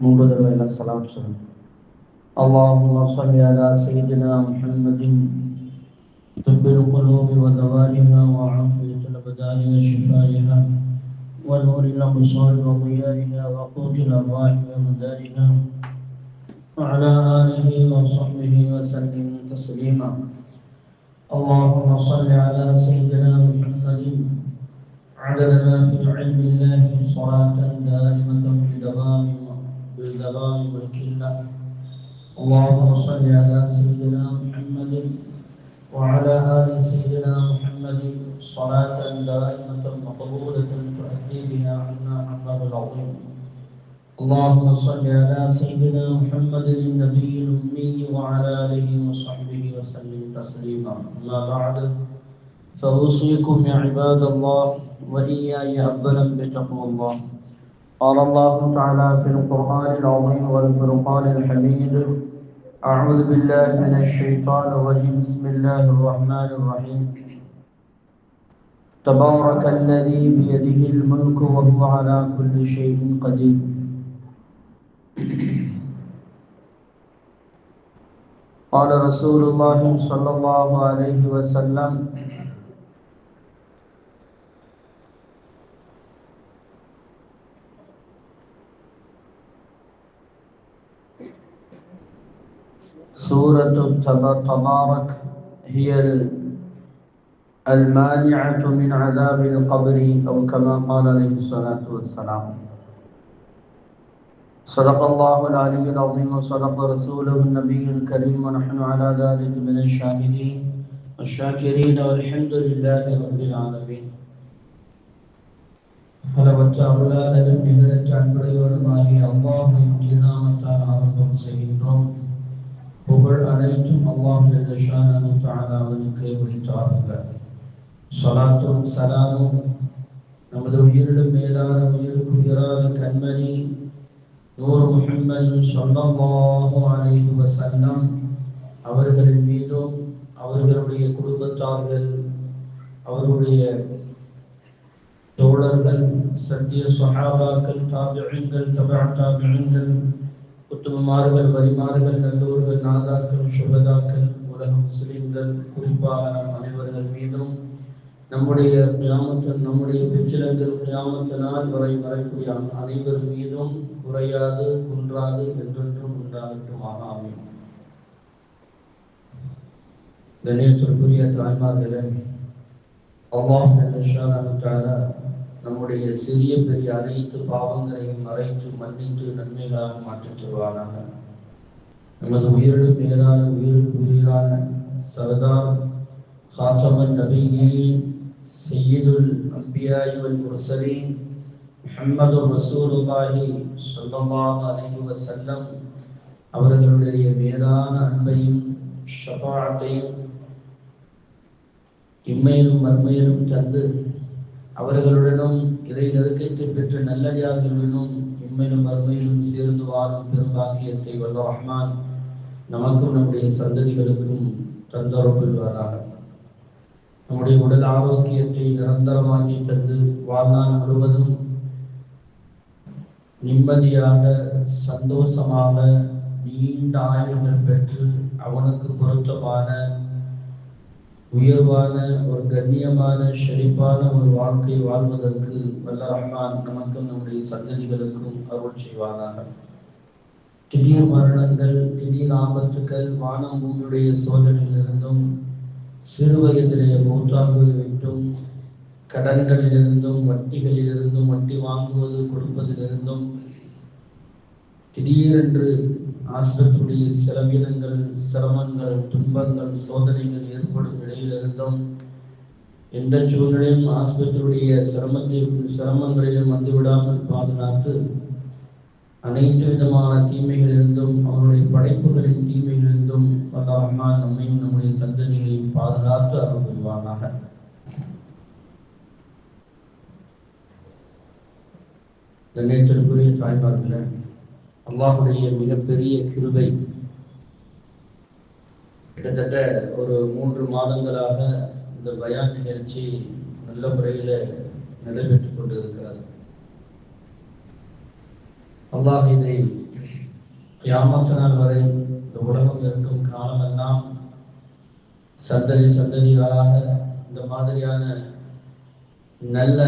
மூன்று தடவை எல்லாம் சலாம் சொல்லணும். اللهم صل على سيدنا محمد طب القلوب ودوائها وعافية الأبدان وشفائها ونور الأبصار وضيائها وقوت الأرواح ومدارها وعلى آله وصحبه وسلم تسليما. اللهم صل على سيدنا محمد عدد ما في علم الله صلاة دائمة بالدوام ملك الله. اللهم صل على سيدنا محمد وعلى آل سيدنا محمد صلاة دائمة مقبولة تؤدي بها عنا حقه العظيم. اللهم صل على سيدنا محمد النبي الأمي وعلى آله وصحبه وسلم تسليما. أما بعد، فأوصيكم يا عباد الله وإياي أولا بتقوى الله. قال الله تعالى في القرآن العظيم والفرقان الحميد: أعوذ بالله من الشيطان الرجيم. بسم الله الرحمن الرحيم. تبارك الذي بيده الملك وهو على كل شيء قدير. قال رسول الله صلى الله عليه وسلم: سورة تبارك هي المانعة من عذاب القبر، أو كما قال عليه الصلاة والسلام. صدق الله العلي العظيم وصدق رسوله النبي الكريم، ونحن على ذلك من الشاهدين والشاكرين، والحمد لله رب العالمين. அளவற்ற அருளாளரும் நிகரற்ற அன்புடையோருமாகிய அல்லாஹ்வின் திருநாமத்தால் ஆரம்பம் செய்கின்றோம். புகழ் அனைத்தும் அல்லாஹ் ஜல்ல ஷானஹு தஆலாவுக்கே உரித்தாகுக. ஸலாத்தும் ஸலாமும் நமது உயிரிலும் மேலான உயிருக்கு உயிரான கண்மணி நூர் முஹம்மது ஸல்லல்லாஹு அலைஹி வஸல்லம் அவர்களின் மீதும், அவர்களுடைய குடும்பத்தார்கள், அவர்களுடைய தோழர்கள், சத்திய ஸஹாபாக்கள், தாபிஈன்கள், தபஅ தாபிஈன்கள், குத்துபமார்கள், வலிமார்கள், நல்லோர்கள், நாதாக்கள், சுஹதாக்கள், உலக முஸ்லிம்கள், குறிப்பாக நம் அனைவர்கள் மீதும் நம்முடைய பெற்றிடங்கள் கியாமத் நாள் வரை வரக்கூடிய அனைவர் மீதும் குறையாது குன்றாது என்றென்றும் உண்டாகட்டும். ஆமீன். கண்ணியத்திற்குரிய தாய்மார்களே, அல்லாஹ் ஜல்ல தஆலா நம்முடைய சிறிய பெரிய அனைத்து பாவங்களையும் மறைத்து மன்னித்து நன்மைகளாக மாற்றித் தருவானாக. நமது உயிரிலும் மேலான உயிருக்கு உயிரான சர்தார் ஹாத்தமன் நபியீன் சய்யிதுல் அன்பியாஇ வல் முர்சலீன் முஹம்மது ரசூலுல்லாஹி ஸல்லல்லாஹு அலைஹி வஸல்லம் அவர்களுடைய மேலான அன்பையும் ஷஃபாஅத்தையும் இம்மையிலும் மறுமையிலும் தந்து, அவர்களுடனும் இறை நெருக்கத்தை பெற்ற நல்லடியார்களுடனும் இம்மையிலும் மறுமையிலும் சேர்ந்து வாழும் பெரும் பாக்கியத்தை வல்ல ரஹ்மான் நமக்கும் நம்முடைய சந்ததிகளுக்கும் தந்தருள் புரிவாராக. நம்முடைய உடல் ஆரோக்கியத்தை நிரந்தரமாக்கி தந்து வாழ்நாள் முழுவதும் நிம்மதியாக சந்தோஷமாக நீண்ட ஆயுள்கள் பெற்று அவனுக்கு பொருத்தமான உயர்வான ஒரு கண்ணியமான ஷெரிப்பான ஒரு வாழ்க்கை வாழ்வதற்கு வல்ல ரஹ்மான் நமக்கும் நம்முடைய சந்ததிகளுக்கும் அருள் செய்வானாக. திடீர் மரணங்கள், திடீர் ஆபத்துக்கள், வானம் பூமியுடைய சோதனையிலிருந்தும், சிறு வயதிலே மூத்தாகுவதை விட்டும், கடன்களிலிருந்தும், வட்டிகளிலிருந்தும், வட்டி வாங்குவது கொடுப்பதிலிருந்தும், திடீரென்று ஆஸ்பத்திரியுடைய செலவினங்கள், சிரமங்கள், துன்பங்கள், சோதனைகள் ஏற்படும் நிலையிலிருந்தும், எந்த சூழ்நிலையும் ஆஸ்பத்திரியுடைய சிரமங்களிலும் வந்துவிடாமல் பாதுகாத்து, அனைத்து விதமான தீமைகளிலிருந்தும், அவருடைய படைப்புகளின் தீமைகளிலிருந்தும் வல்ல ரஹ்மான் நம்மையும் நம்முடைய சந்ததிகளையும் பாதுகாத்து அருள் புரிவானாக. கண்ணியத்திற்குரிய தாய்மார்களே, அல்லாஹுடைய மிகப்பெரிய கிருபை, கிட்டத்தட்ட ஒரு 3 மாதங்களாக இந்த பயான் நிகழ்ச்சி நல்ல முறையில் நடைபெற்றுக் கொண்டிருக்கிறது. அல்லாஹ் இதை கியாமத் நாள் வரை இந்த உலகம் இருக்கும் காலமெல்லாம் சந்ததி சந்ததிகளாக இந்த மாதிரியான நல்ல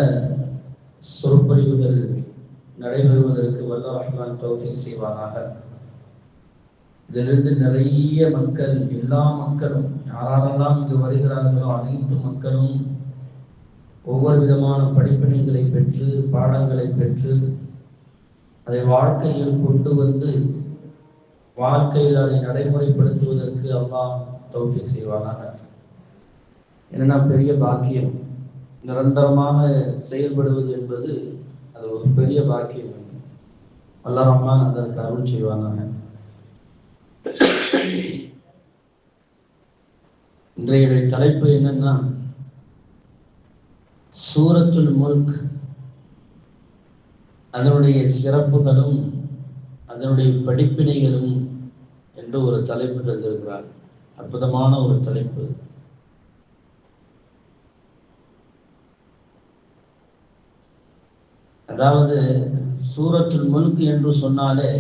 சொற்பொழிவுகள் நடைபெறுவதற்கு வல்ல ரஹ்மான் தௌஃபீக் செய்வானாக. இதிலிருந்து நிறைய மக்கள், எல்லா மக்களும், யாரெல்லாம் இங்கு வருகிறார்களோ அனைத்து மக்களும் ஒவ்வொரு விதமான படிப்பினைகளை பெற்று, பாடங்களை பெற்று, அதை வாழ்க்கையில் கொண்டு வந்து வாழ்க்கையில் அதை நடைமுறைப்படுத்துவதற்கு அல்லாஹ் தௌஃபீக் செய்வானாக. என்னன்னா பெரிய பாக்கியம், நிரந்தரமாக செயல்படுவது என்பது அது ஒரு பெரிய பாக்கியம். அல்லாஹ் ரஹ்மான் அதற்கு அருள் செய்வானாக. இன்றைய தலைப்பு என்னன்னா சூரத்துல் முல்க், அதனுடைய சிறப்புகளும் அதனுடைய படிப்பினைகளும் என்று ஒரு தலைப்பு தந்திருக்கிறார். அற்புதமான ஒரு தலைப்பு. அதாவது சூரத்துல் முல்க் என்று சொன்னாலே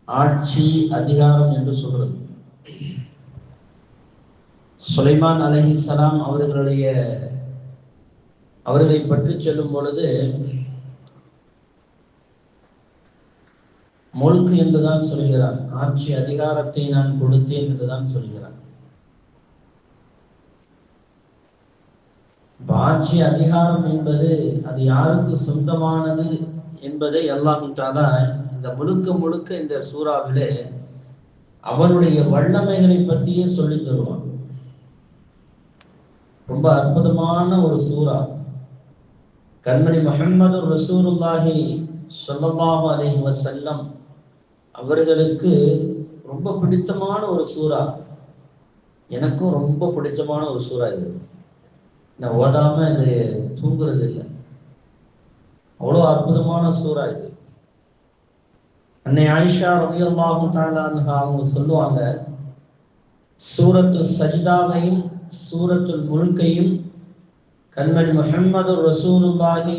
ஆட்சி, அதிகாரம் என்று சொல்றது. சுலைமான் அலைஹிஸ்ஸலாம் அவர்களை பற்றி சொல்லும் பொழுது முல்க் என்றுதான் சொல்கிறார். ஆட்சி அதிகாரத்தை நான் கொடுத்தேன் என்றுதான் சொல்கிறார். ஆட்சி அதிகாரம் என்பது அது யாருக்கு சொந்தமானது என்பதை அல்லாஹ் தஆலா இந்த முழுக்க இந்த சூறாவிலே அவனுடைய வல்லமைகளை பற்றியே சொல்லி தருவான். ரொம்ப அற்புதமான ஒரு சூறா. கண்மணி முஹம்மது ரசூலுல்லாஹி ஸல்லல்லாஹு அலைஹி வஸல்லம் அவர்களுக்கு ரொம்ப பிடித்தமான ஒரு சூறா. எனக்கும் ரொம்ப பிடித்தமான ஒரு சூறா இது. நான் ஓதாம இது தூங்குறது இல்லை. அவ்வளோ அற்புதமான சூறா இது. அன்னை ஆயிஷா ரலியல்லாஹு தஆலா அன்ஹா அவங்க சொல்லுவாங்க, சூரத்து சஜ்தாவையும் சூரத்துல் முல்கையும் கண்மணி முஹம்மது ரசூலுல்லாஹி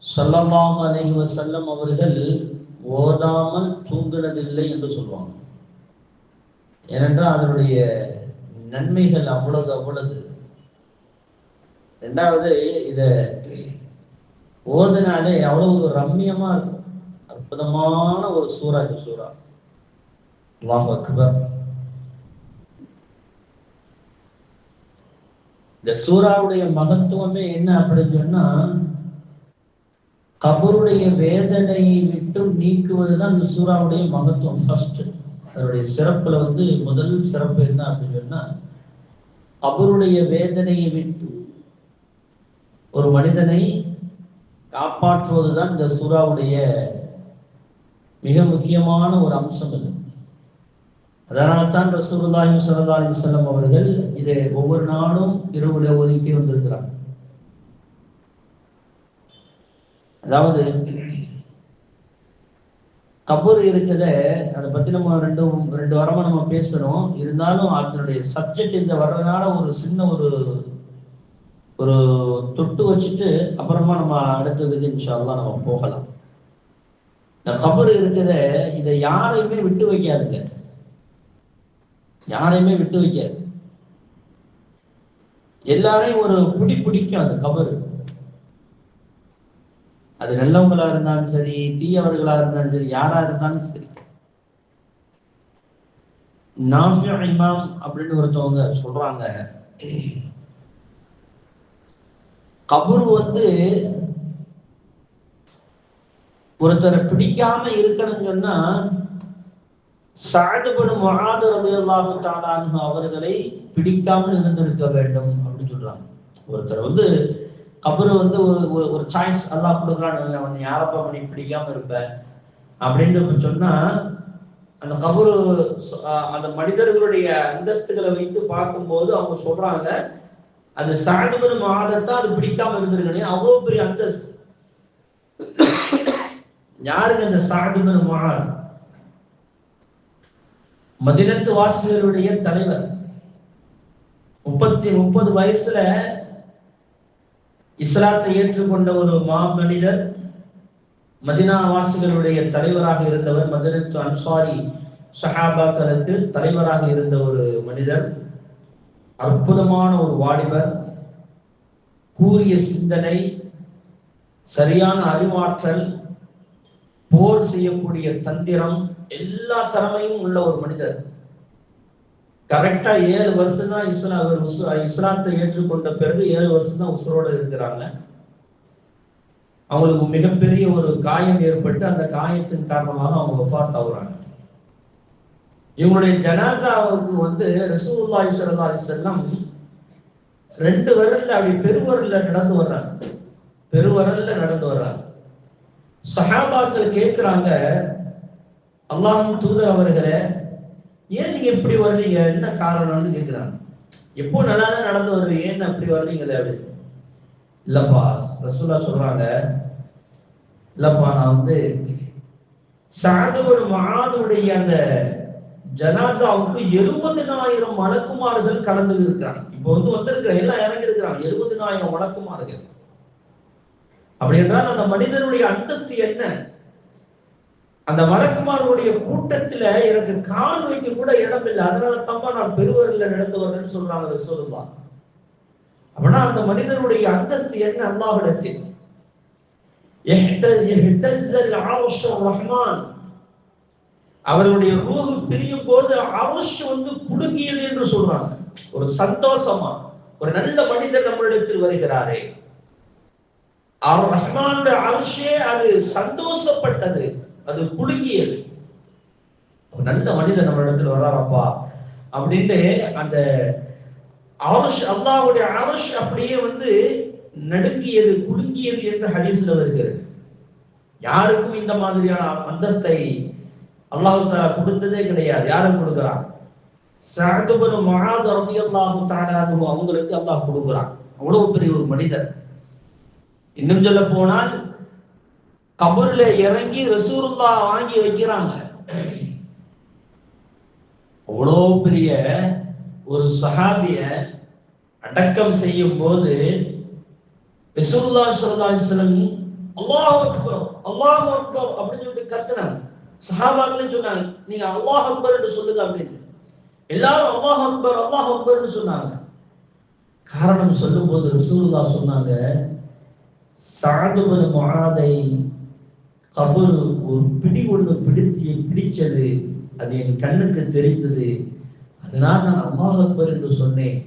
ஸல்லல்லாஹு அலைஹி வஸல்லம் அவர்கள் ஓதாமல் தூங்குனதில்லை என்று சொல்லுவாங்க. ஏனென்றால் அதனுடைய நன்மைகள் அவ்வளவு. ரெண்டாவது, இத ஓதுனாலே அவ்வளவு ரம்மியமா இருக்கும். அற்புதமான ஒரு சூறா இந்த சூறா. அல்லாஹு அக்பர். இந்த சூறாவுடைய மகத்துவமே என்ன அப்படின்னு சொன்னா, கபருடைய வேதனையை விட்டு நீக்குவதுதான் இந்த சூறாவுடைய மகத்துவம். ஃபர்ஸ்ட் அதனுடைய சிறப்புல முதல் சிறப்பு என்ன அப்படின்னு சொன்னா, கபருடைய வேதனையை விட்டு ஒரு மனிதனை காப்பாற்றுவதுதான் இந்த சூறாவுடைய மிக முக்கியமான ஒரு அம்சம். இது அதனால்தான் ரசூலுல்லாஹி ஸல்லல்லாஹு அலைஹி வஸல்லம் அவர்கள் இதை ஒவ்வொரு நாளும் இரவுல ஒதுக்கி வந்திருக்கிறார். அதாவது கபர் இருக்குத, அதை பத்தி நம்ம ரெண்டு வாரமா நம்ம பேசணும். இருந்தாலும் அதனுடைய சப்ஜெக்ட் இந்த வர்றதுனால ஒரு சின்ன ஒரு தொட்டு வச்சுட்டு அப்புறமா நம்ம அடுத்ததுக்கு இன்ஷா அல்லாஹ் நம்ம போகலாம். இந்த கபர் இருக்குத, இதை யாரையுமே விட்டு வைக்காதுங்க. யாரையுமே விட்டு வைக்காது. எல்லாரையும் ஒரு பிடிக்கும் அந்த கபரு. அது நல்லவங்களா இருந்தாலும் சரி, தீயவர்களா இருந்தாலும் சரி, யாரா இருந்தாலும் சரி. நாஃபி இமாம் அப்படின்னு ஒருத்தவங்க சொல்றாங்க, கபர் ஒருத்தரை பிடிக்காம இருக்கணும்னு சொன்னா சஅத் இப்னு முஆத் ரலியல்லாஹு தஆலா அன்ஹு அவர்களை பிடிக்காமல் இருந்திருக்க வேண்டும் அப்படின்னு சொல்றாங்க. ஒருத்தர் கபர் ஒரு சாய்ஸ் அல்லாஹ் கொடுக்குறான்னு, அவன் யாரப்பா பண்ணி பிடிக்காம இருப்ப அப்படின்னு சொன்னா, அந்த கபரு அந்த மனிதர்களுடைய அந்தஸ்துகளை வைத்து பார்க்கும்போது அவங்க சொல்றாங்க, அது சஅத் இப்னு முஆதத்தான் அது பிடிக்காம இருந்திருக்கணும். அவ்வளவு பெரிய அந்தஸ்து. யாருங்க அந்த சஅத் இப்னு முஆத்? மதீனத்து வாசிகளுடைய தலைவர். 30 வயசுல இஸ்லாத்தை ஏற்றுக்கொண்ட ஒரு மாமனிதர். மதினா வாசிகளுடைய தலைவராக இருந்தவர், மதீனத்து அன்சாரி சஹாபாக்களுக்கு தலைவராக இருந்த ஒரு மனிதர், அற்புதமான ஒரு வாலிபர், கூரிய சிந்தனை, சரியான அறிவாற்றல், போர் செய்யக்கூடிய தந்திரம், எல்லா திறமையும் உள்ள ஒரு மனிதர். கரெக்டா 7 வருஷம் தான் இஸ்லாத்தை ஏற்றுக்கொண்ட பிறகு 7 வருஷம் தான் உசுரோட இருக்கிறாங்க. அவங்களுக்கு மிகப்பெரிய ஒரு காயம் ஏற்பட்டு அந்த காயத்தின் காரணமாக அவங்க வஃபாத் ஆகுறாங்க. இவங்களுடைய ஜனாசாவுக்கு ரசூலுல்லாஹி ஸல்லல்லாஹு அலைஹி வஸல்லம் 2 விரல்ல அப்படி பெருவரல்ல நடந்து வர்றாங்க. சஹாபாக்கள் கேட்கிறாங்க, அல்லாஹ்வின் தூதர் அவர்களே, ஏன் நீங்க எப்படி வர்றீங்க, என்ன காரணம்னு கேட்கிறாங்க. எப்போ நல்லா தான் நடந்து வருவீங்க, ஏன் அப்படி வர்றீங்களே அப்படின்னு. இல்லப்பா, ரசூலுல்லாஹ் சொல்றாங்க, இல்லப்பா நான் சஅத் பின் முஆதுடைய அந்த ஜனாசாவுக்கு 70,000 மலக்குமார்கள் கலந்து இருக்கிறாங்க. இப்போ வந்திருக்கிற எல்லாம் இறங்கி இருக்கிறாங்க 70,000 மலக்குமார்கள். அப்படி என்றால் அந்த மனிதனுடைய அந்தஸ்து என்ன? அந்த மலக்குமார்களுடைய கூட்டத்துல எனக்கு கால் வைக்க கூட இடம் இல்லை, அதனால தான் நான் பெருவரில் நடந்து வரேன்னு சொல்றாங்க ரசூலுல்லாஹ். அப்படின்னா அந்த மனிதனுடைய அந்தஸ்து என்ன அல்லாஹ்விடத்தில்? அவர்களுடைய ரூஹ் பிரியும் போது அர்ஷ் குலுங்கியது என்று சொல்றாங்க. ஒரு சந்தோஷமா, ஒரு நல்ல மனிதர் நம்மளிடத்தில் வருகிறாரே, அர் ரஹ்மானுடைய அர்ஷே அது சந்தோஷப்பட்டது, அது குலுங்கியது. ஒரு நல்ல மனிதர் நம்மளிடத்தில் வர்றாரப்பா அப்படின்ட்டு அந்த அர்ஷ், அல்லாஹ்வுடைய அர்ஷ் அப்படியே நடுங்கியது, குலுங்கியது என்று ஹதீஸ்ல வருகிறது. யாருக்கும் இந்த மாதிரியான அந்தஸ்தை அல்லாஹ் தஆலா கொடுத்ததே கிடையாது. யாரும் கொடுக்கிறான்? சஅத் பின் முஆத் ரலியல்லாஹு தஆலா அன்ஹு அவங்களுக்கு அல்லாஹ் கொடுக்கிறான். அவ்வளவு பெரிய ஒரு மனிதர். இன்னும் சொல்ல போனால் கபர்ல இறங்கி ரசூலுல்லாஹ் வாங்கி வைக்கிறாங்க. அவ்வளவு பெரிய ஒரு சஹாபிய அடக்கம் செய்யும் போது ரசூலுல்லாஹி ஸல்லல்லாஹு அலைஹி வஸல்லம் அல்லாஹ் அக்பர் அல்லாஹ் அக்பர் அப்படின்னு சொல்லிட்டு கத்துனாங்க. சஹாபாக்கள் சொன்னாங்க, நீங்க அல்லாஹ் அக்பர் என்று சொல்லுங்க அப்படின்னு. எல்லாரும் அல்லாஹ் அக்பர் அல்லாஹ் அக்பர்னு சொன்னாங்க. காரணம் சொல்லும் போது ரசூலுல்லாஹ் சொன்னாங்க, சஅத் பின் முஆதை கபர் ஒரு பிடி பிடிச்சது, அது என் கண்ணுக்கு தெரிந்தது, அதனால் நான் அல்லாஹ் அக்பர் என்று சொன்னேன்.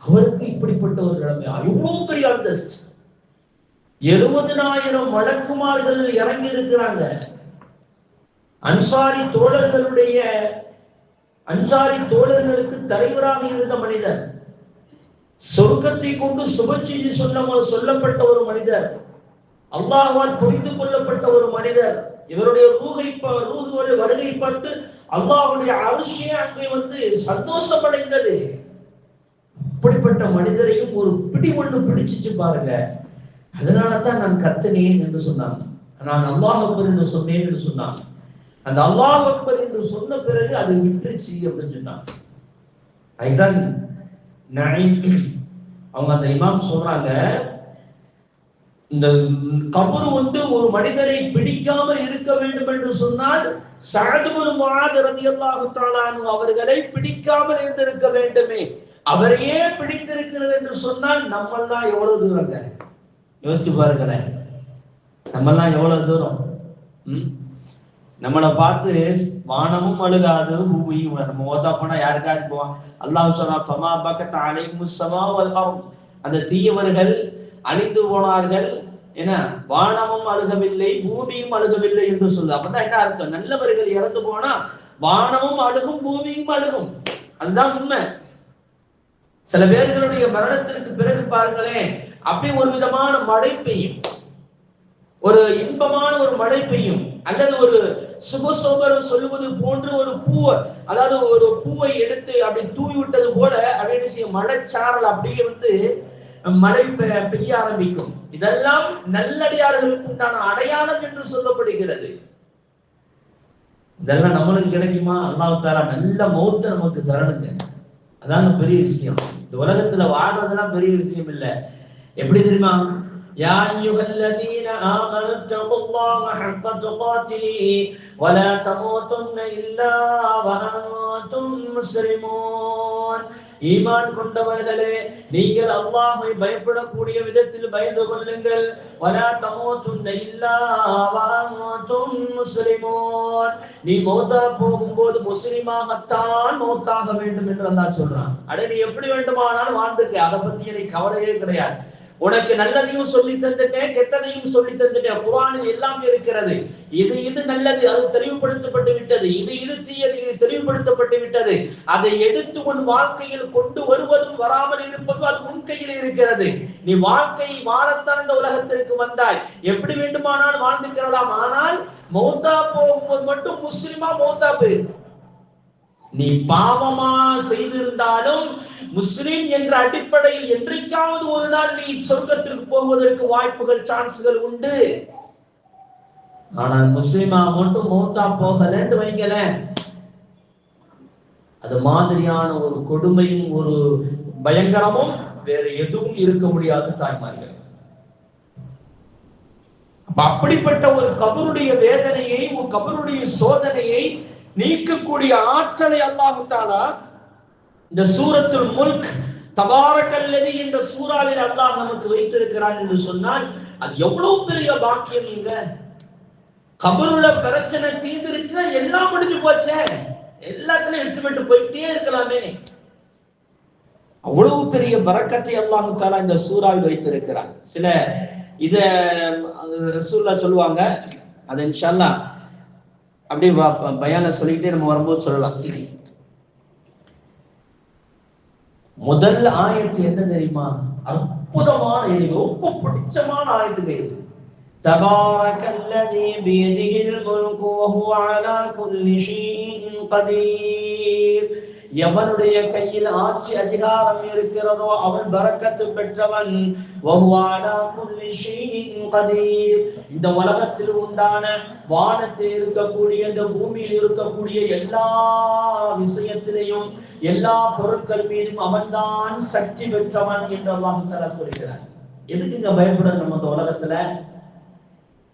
அவருக்கு இப்படிப்பட்ட ஒரு நிலைமை, எவ்வளவு பெரிய அந்தஸ்து. 70,000 மலக்குமார்கள் இறங்கி இருக்கிறாங்க. அன்சாரி தோழர்களுக்கு தலைவராக இருந்த மனிதர், சொர்க்கத்தை கொண்டு சுப செய்தி சொல்லப்பட்ட ஒரு மனிதர், அல்லாஹ்வால் புரிந்து கொள்ளப்பட்ட ஒரு மனிதர். இவருடைய ரூஹ் வருகைப்பட்டு அல்லாஹ்வுடைய அர்ஷே அங்கே சந்தோஷமடைந்தது. அப்படிப்பட்ட மனிதரையும் ஒரு பிடி பிடிச்சிச்சு பாருங்க. அதனால தான் நான் கத்தினேன் என்று சொன்னாங்க. நான் அல்லாஹ் அக்பர் என்று சொன்னேன் என்று சொன்னாங்க. அந்த அல்லாஹ் அக்பர் என்று சொன்ன பிறகு அது விட்டுருச்சு அப்படின்னு சொன்னாங்க. அதுதான் அவங்க அந்த இமாம் சொல்றாங்க, இந்த கபர் ஒரு மனிதரை பிடிக்காமல் இருக்க வேண்டும் என்று சொன்னால் சஅத் பின் முஆத் ரலியல்லாஹு தஆலா அன்ஹு அவர்களை பிடிக்காமல் இருந்திருக்க வேண்டுமே. அவரையே பிடித்திருக்கிறது என்று சொன்னால் நம்மெல்லாம் எவ்வளவு தூரங்க யோசிச்சு பாருங்களேன். நம்மெல்லாம் எவ்வளவு தூரம். நம்மளை பார்த்து வானமும் அழுகாது, பூமியும். நம்ம ஓதா போனா யாருக்காவது போவான். அல்லாஹ் சொன்னா, ஃபமா பகத் அலைஹிமுஸ் ஸமா வல் அர்த், அந்த தீயவர்கள் அழிந்து போனார்கள், என்ன வானமும் அழுகவில்லை பூமியும் அழுகவில்லை என்று சொல்லு. அப்பதான் என்ன அர்த்தம்? நல்லவர்கள் இறந்து போனா வானமும் அழுகும் பூமியும் அழுகும். அதுதான் உண்மை. சில பேர்களுடைய மரணத்திற்கு பிறகு பாருங்களேன், அப்படி ஒரு விதமான மழை பெய்யும், ஒரு இன்பமான ஒரு மழை பெய்யும், அல்லது ஒரு சுபசோபரம் சொல்லுவது போன்று ஒரு பூவை, அதாவது ஒரு பூவை எடுத்து அப்படி தூவி விட்டது போல அப்படின்னு செய்யும் மழைச்சாரல் அப்படியே மழை பெய்ய ஆரம்பிக்கும். இதெல்லாம் நல்லடியார்களுக்கு உண்டான அடையாளம் என்று சொல்லப்படுகிறது. இதெல்லாம் நம்மளுக்கு கிடைக்குமா? அல்லாஹ் தஆலா நல்ல மௌத்தை நமக்கு தரணுங்க. அதாங்க பெரிய விஷயம். இந்த உலகத்துல வாழ்றதுலாம் பெரிய விஷயம் இல்லை. எப்படி தெரியுமா? يا أيها الذين آمنوا اتقوا الله حق تقاته ولا تموتن إلا وأنتم مسلمون. ஈமான் கொண்டவர்களே, நீங்கள் அல்லாஹ்வை பயப்படக்கூடிய விதத்தில் பயந்து கொள்ளுங்கள். வலா தமூதுன்ன இல்லா வஅன்தும் முஸ்லிமூன். நீ மௌத்தா போகும்போது முஸ்லிமாகத்தான் மௌத்தாக வேண்டும் என்று அல்லாஹ் சொல்றான். நீ எப்படி வேண்டுமானாலும் வாழ்ந்துக்க, அதை பத்தி எனக்கு கவலையே கிடையாது. உனக்கு நல்லதையும் சொல்லி தந்துட்டேன், கெட்டதையும் சொல்லி தந்துட்டேன். குர்ஆனில் எல்லாம் இருக்கிறது. இது நல்லது, அது தெளிவுபடுத்தப்பட்டு விட்டது. இது தீயது, இது தெளிவுபடுத்தப்பட்டு விட்டது. அதை எடுத்து உன் வாழ்க்கையில் கொண்டு வருவதும் வராமல் இருப்பதும் அது உன் கையில் இருக்கிறது. நீ வாழ்க்கை வாழத்தான் இந்த உலகத்திற்கு வந்தாய், எப்படி வேண்டுமானால் வாழ்ந்துக்கலாம். ஆனால் மௌத்தா போகும்போது மட்டும் முஸ்லிமா மௌத்தா போயிரு. நீ பாவமா செய்திருந்தாலும் முஸ்லிம் என்ற அடிப்படையில் என்றைக்காவது ஒரு நாள் நீ சொர்க்கத்திற்கு போவதற்கு வாய்ப்புகள், சான்ஸ்கள் உண்டு. ஆனால் முஸ்லிமா மட்டும் மௌத்தா போகலன்னு வைங்கல, அது மாதிரியான ஒரு கொடுமையும் ஒரு பயங்கரமும் வேற எதுவும் இருக்க முடியாது தாய்மார்கள். அப்படிப்பட்ட ஒரு கபருடைய வேதனையை, ஒரு கபருடைய சோதனையை நீக்கக்கூடிய ஆற்றலை அல்லாஹ் தஆலா இந்த சூரத்துல் முல்க் தபாரக்கல்லதி என்ற சூறாவில் அல்லாஹ் நமக்கு வைத்திருக்கிறான் என்று சொன்னால் அது எவ்வளவு பெரிய பாக்கியம். நீங்க கபருல பிரச்சனை தீர்ந்துருச்சுன்னா எல்லாம் முடிஞ்சு போச்சே, எல்லாத்துலயும் இன்ஸ்ட்ருமெண்ட் போயிட்டே இருக்கலாமே. அவ்வளவு பெரிய பரக்கத்தை அல்லாஹ் தஆலா இந்த சூறாவில் வைத்திருக்கிறான். சில இத ரசூலுல்லாஹ் சொல்லுவாங்க, அது இன்ஷா அல்லாஹ் அப்படியே பயான்ல சொல்லிக்கிட்டே நம்ம வரும்போது சொல்லலாம். முதல் ஆயத்து என்ன தெரியுமா? அற்புதமான, எனக்கு ரொம்ப பிடிச்சமான ஆயத்துங்க இது. தபாரக்கல்லதி பியதிஹில் முல்கு வஹுவ அலா குல்லி ஷைஇன் கதீர். எவனுடைய கையில் ஆட்சி அதிகாரம் இருக்கிறதோ அவன் பரக்கத்து பெற்றவன். வஹுவ அலா குல்லி ஷைஇன் கதீர். இந்த உலகத்தில் உண்டான வானத்தில் இருக்கக்கூடிய, இந்த பூமியில் இருக்கக்கூடிய எல்லா விஷயத்திலையும், எல்லா பொருட்கள் மீதும் அவன்தான் சக்தி பெற்றவன் என்று அல்லாஹ் தஆலா சொல்கிறார். எதுக்குங்க பயப்படணும்? நம்ம இந்த உலகத்துல